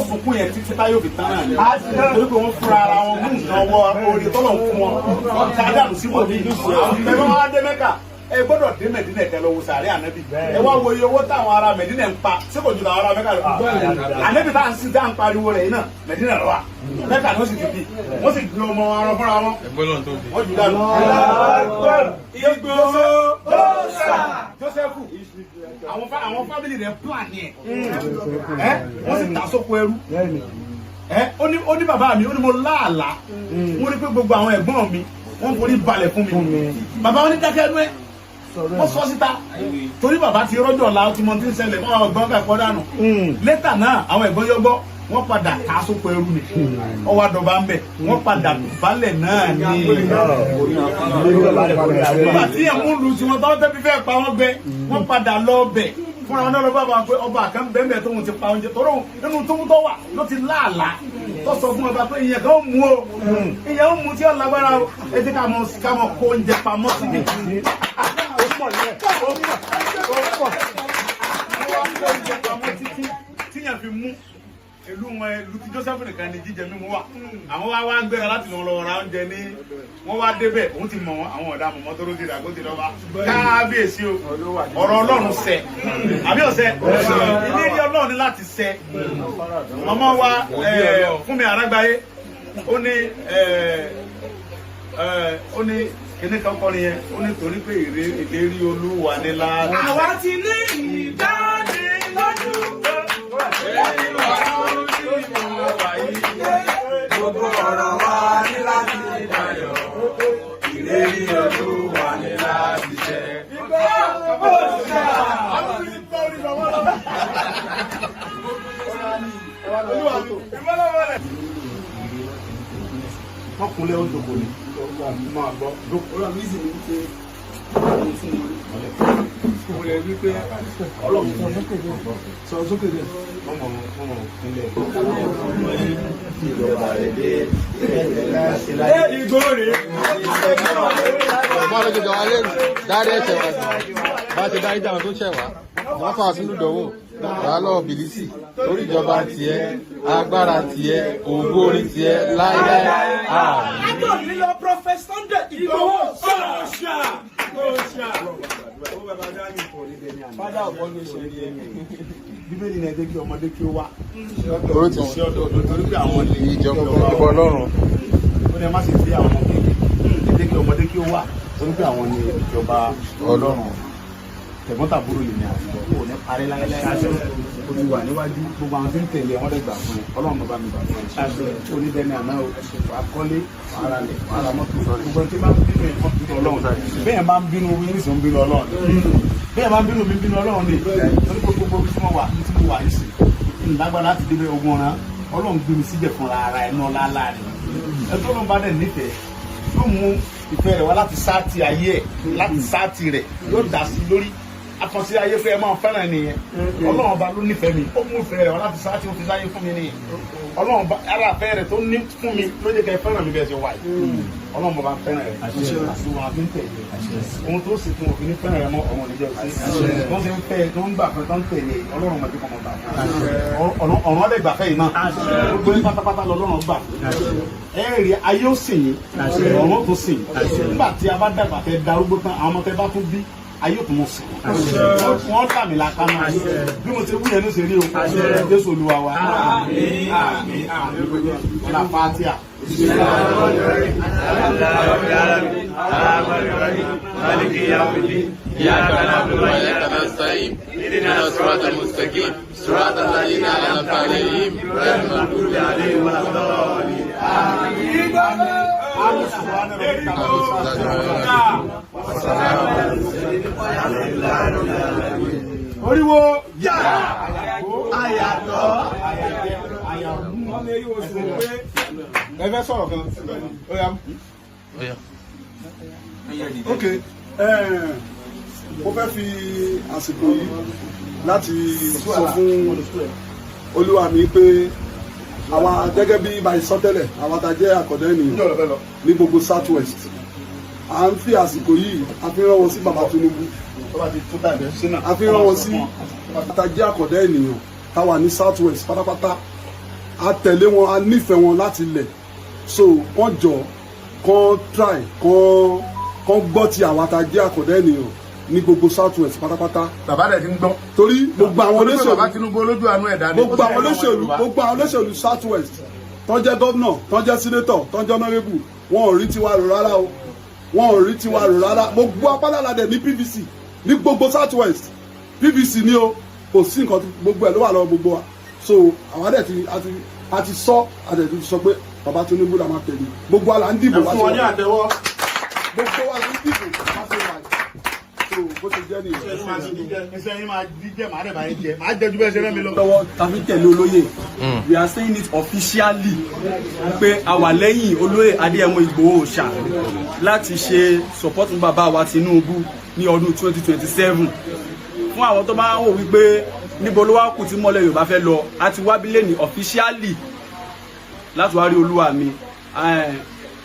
sunkún yẹn títí táyọ̀ fi tán náà ni torí pé wọ́n fúnra ara wọn mú nǹkan wọ orí tọ́lọ̀ fún wọn wọ́n ká dànù síbò ní ẹ̀rọ wọn dé Mẹ́kà ẹ gbọ́dọ̀ dé Mẹ̀dínà ẹ̀kẹ́ lọ wo sàárẹ̀ ànábì ẹ wá wo iye owó táwọn ará Mẹ̀dínà ń pa síbò jù àwọn ará Mẹ́kà lọ ànábì tá à ń sin tá à ń pariwo rẹ̀ yìí náà Mẹ̀dínà lọ wa Mẹ́kà ni wọ́n sì ti bí wọ́n sì gbé ọmọ ara fúnra wọn wọ́n jù dànù. Jósẹ́fù àwọn fábílì rẹ̀ plan yẹn wọ́n sì tà sóko ẹrú ó ní bàbá mi ó ní mo láàlá wọ́n ní pé gbogbo àwọn ẹ̀gbọ́n mi wọ́n forí balẹ̀ fún mi bàbá wọn ní dákẹ́ ẹnu ẹ̀ wọ́n sọ síta torí bàbá ti rọ́jò ọ̀la tí mo ti ń ṣẹlẹ̀ fún àwọn ẹ̀gbọ́n kẹ́kọ̀ọ́ dànù lẹ́tà náà àwọn ẹ̀gbọ́n yọgbọ́ wọ́n padà ká sóko ẹrú ni ọwọ́ àdọ̀bà ń bẹ̀ wọ́n padà balẹ̀ náà ní ìgbà tí ẹ̀mú lu tí wọ́n tọ́wọ́ tẹ́bí fẹ́ pa wọ́n gbẹ wọ́n padà lọ bẹ̀ fúnra wọn náà lọ bá wọn pé ọba kan bẹ́ẹ̀ tó wọn ti pa oúnjẹ tọ́rọ nínú tó mú tọ́ wà ló ti láàlá tó sọ fún ọba pé ìyẹn kan mú o ìyẹn ń mú tí ó lágbára o ẹ ti ká mọ kó oúnjẹ pamọ́ síbi. Tíyàn fi mú ìlú wọn ìlú tí Joseph nìkan ni jíjẹ mímu wà àwọn wá ń gbéra láti lọ ra oúnjẹ ní wọ́n wá débẹ̀ òun ti mọ̀ wọ́n àwọn ọ̀dà mọ̀mọ́ tó lóde ìdàgbò ti lọ́ba kábíyèsí o ọ̀rọ̀ Ọlọ́run ṣẹ àbí ọ̀sẹ̀ ìlérí Ọlọ́run ní láti ṣẹ màmá wa Fúnmi Àrágbáyé ó ní kíní kan kọrin yẹn ó ní torí pé ìlérí Olúwa ní láti. àwa ti ní ìdánilójú gbogbo ọ̀rọ̀ wa ní láti dayọ̀ ìlérí Olúwa ní láti ṣẹ. Ọkùnrin ó dòkò ní máa gbọ́. Ọlọ́run mi sì ní wípé ọlọ́run fún mi. Mo rẹ̀ wípé ọlọ́run fún mi. Sọ sókè dẹ̀. Mọ̀mọ́ ìpínlẹ̀ ìjọba rẹ̀ dé láti láti. Ìgboro rèé. Ọmọ ọlọ́jọ́ wa lè dárí ẹ̀ṣẹ̀ wa bá ti dárí dáhùn tó ṣẹ̀ wá. Wọ́n fà sínú ìdánwò. Wàá lọ bìlísì lórí ìjọba tiẹ̀, agbára tiẹ̀, ògo orin tiẹ̀ láíláí. Àtọ̀ nílò Prophet Sunday Igboho ṣọ́ọ̀ṣà. Fádà ọ̀pọ̀ ní ṣe rí ẹni. Bíbélì náà jẹ́ kí ọmọdé kí ó wá. Orí ti sí ọ̀dọ̀ torí pé àwọn lè ìjọba Ọlọ́run. Ó ní má sì fi àwọn ọmọ kéèké. Jẹ́ kí ọmọdé kí ó wá torí pé àwọn ní ìjọba Ọlọ́run. Tẹ̀gbọ́ntàbúrò lè ní àtìgbọ́ kó ní parí láyéláyé o ti wà níwájú gbogbo àwọn tí ń tẹ̀lé wọn dẹ̀ gbà fún ẹ Ọlọ́run bá mi gbà fún ẹ onídẹ́ni àná o akọ́lé wàhálà lẹ̀ wàhálà mọ́tò gbogbo tí bá ń bínú ẹ̀ mọ́tò Ọlọ́run bẹ́ẹ̀ máa ń bínú wí ní sùn bínú Ọlọ́run bẹ́ẹ̀ máa ń bínú mi bínú Ọlọ́run ni torí gbogbo tí mo wà yìí sí ìlágbára láti débẹ̀ ogun ọ̀ràn Ọlọ́run gbé mi síbẹ̀ fúnra ara ẹ̀ náà láàárín ẹ̀ tó lóun bá dẹ̀ nífẹ̀ẹ́ yóò mú ìfẹ́ rẹ̀ wá láti sáàtì ayé ẹ̀ láti sáàtì rẹ̀ yóò dà sí lórí àkànṣe ayé fẹ́ máa fẹ́ràn nìyẹn Ọlọ́run ọba ló nífẹ̀ẹ́ mi ó mú ìfẹ́ rẹ̀ wá láti sáà tí ó fi sáyé fún mi nìyẹn Ọlọ́run ọba aláfẹ́ rẹ̀ tó ní fún mi ló jẹ́ kẹ́ fẹ́ràn mi bẹ́ẹ̀ ṣe wáyé Ọlọ́run ọba fẹ́ràn rẹ̀ àṣìwọ̀n àbí ń tẹ̀lé ohun tó sì fún òfin ní fẹ́ràn rẹ̀ mọ́ ọmọ níjọ́ sí wọ́n ti ń fẹ́ tó ń gbà fẹ́ tó ń tẹ̀lé Ọlọ́run ọmọdé kan gbà ọ̀run ọdẹ gbà fẹ́ yìí náà gbogbo ní pátápátá lọ́lọ́run gbà ẹ̀ẹ́rì ayé ó sìn yín ọ̀run tó sìn nígbà tí a bá dàgbà tẹ darúgbó tán àwọn ọmọ tẹ bá tún bí ayé òtún mọ̀ sí wọ́n tà mí lákàmú bí mo ti wú yẹn ló ṣe rí o Jésù Olúwa wa ọ̀nà fàtíà. إياك نعبد وإياك نستعين اهدنا الصراط المستقيم صراط الذين أنعمت عليهم غير المغضوب عليهم ولا الضالين Oríwo yá Àyàtọ̀. ẹ fẹ́ sọ̀rọ̀ kan ó yá. Ok, mo fẹ́ fi àsìkò yìí láti sọ fún olúwa mi pé àwa gẹ́gẹ́ bí báyìí sọ tẹ́lẹ̀ àwa tá jẹ́ àkọ́dẹ́ ènìyàn ní gbogbo South West à ń fi àsìkò yìí a fi rán wọn sí bàbá Tinubu a fi rán wọn sí tá jẹ́ àkọ́dẹ́ ènìyàn táwa ní South West pátápátá a tẹ̀lé wọn a nífẹ̀ẹ́ wọn láti ilẹ̀ so kàn jọ kàn try kàn gbọ́ ti àwa tá jẹ́ àkọ́dẹ́ ènìyàn ní gbogbo South West pátápátá. Bàbá rẹ̀ ti ń gbọ́. Torí gbogbo àwọn olóṣèlú bàbá Tinubu olójú àánú ẹ̀dá ni. gbogbo àwọn olóṣèlú South West tó jẹ́ gọ́vnọ̀ tó jẹ́ sínétọ̀ tó jẹ́ ọ̀nàrẹ́bù wọn ò rí tiwa rò rárá o wọn ò rí tiwa rò rárá gbogbo apádàládẹ ní PVC ní gbogbo South West PVC ni o kò sí nǹkan gbogbo ẹ̀ ló wà lọ́wọ́ gbogbo wa so àwọn adẹ̀ ti sọ adẹ̀ ti sọ pé bàbá Tinubu la máa tẹ̀lé gbogbo wa là ń dìbò wá sí wa gbogbo wa là ń dìbò wá sí wa bó ti jẹ́ nìyẹn. Ẹsẹ̀ yín máa díjẹ́ màá dẹ̀ bá yín jẹ màá jẹ ju bẹ́ẹ̀ ṣe rẹ́ mi lọ. lọ́wọ́ tàbí tẹ̀lé olóyè we are saying it officially pé a wà lẹ́yìn olóyè Adéyẹmọ Ìgbòho Òòṣà láti ṣe support fún bàbá wa Tinubu ní ọdún 2027 fún àwọn tó bá ń wò wípé níbo ló wá kù tí mọ́lẹ̀ Yorùbá fẹ́ lọ a ti wá bílẹ̀ ní officially láti wá rí olúwa mi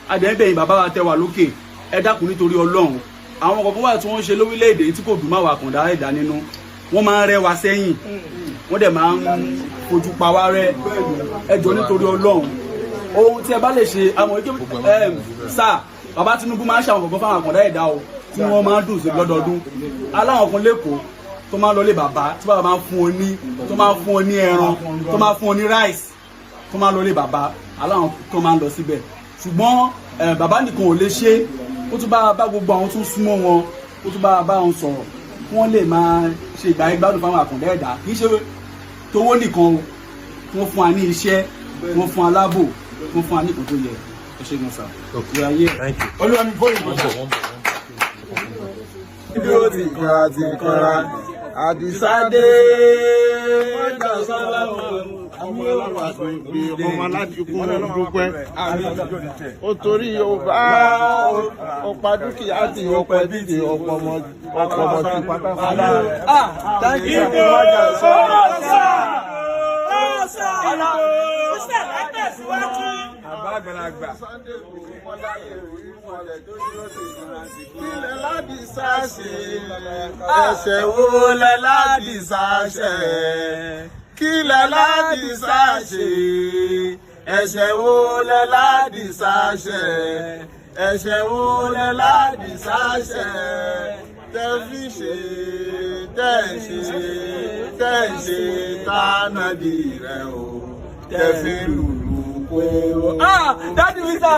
adẹ́bẹ̀yìn bàbá wa tẹ́ wà lókè ẹ dákun nítorí Ọlọ́run àwọn kọ̀ọ̀kan wà tí wọ́n ń ṣe lórílẹ̀‐èdè tí kò dùn máa wà kàn dá ẹ̀dá nínú wọ́n máa ń rẹ́ wa sẹ́yìn wọ́n dẹ̀ máa ń fojú pa wá rẹ́ ẹ jọ̀ọ́ nítorí Ọlọ́run ohun tí ẹ bá lè ṣe àwọn èké sáà bàbá Tinubu máa ń ṣàwọn gbọ̀ngàn fáwọn àkàndá ẹ̀dá o tí wọ́n máa ń dùn sí lọ́dọọdún aláwọn kan lẹ́kọ̀ọ́ tó máa ń lọlé bàbá tí bàbá máa ń fún ọ ní tó máa ń fún ọ ní ẹran tó máa ń fún ọ ní rice tó máa ń lọlé bàbá aláwọn kan máa ń lọ síbẹ̀ ṣùgbọ́n bàbá nìkan ò lè ṣe ó tún bá gbogbo àwọn tó súnmọ́ wọn ó tún bá wọn sọ̀rọ̀ kí wọ́n lè máa ṣe ìgbà gbádùn fáwọn àkàndá ẹ̀dá kì í ṣe tówó nìkan wọ́n fún wa ní iṣẹ́ wọ́n fún aláàbò wọ́n fún wa ní ìkó tó yẹ ẹ ṣe gan sa. Olúwa mi bóyá ìbọn. Ibi ó ti kọ́ra àdìsáde mọ́jà sálámù ọmọ aládùúgbò dúpẹ́ ó torí Yorùbá ọ̀pá dúkìá tí ọ̀pọ̀ ẹbí tí ọ̀pọ̀ ọmọ tí pátápátá. Ìbò àgbàlagbà. Kílẹ̀ ládìsá ṣe ẹ̀ṣẹ̀ wo lẹ ládìsá ṣe kílẹ̀ ládìsá ṣe ẹ̀ṣẹ̀ wo lẹ ládìsá ṣe ẹ̀ṣẹ̀ wo lẹ ládìsá ṣe tẹ́fí ṣe tẹ́ṣe tánàdì rẹ̀ o tẹ́fí lùlù pé o. Dáàdì mi sá.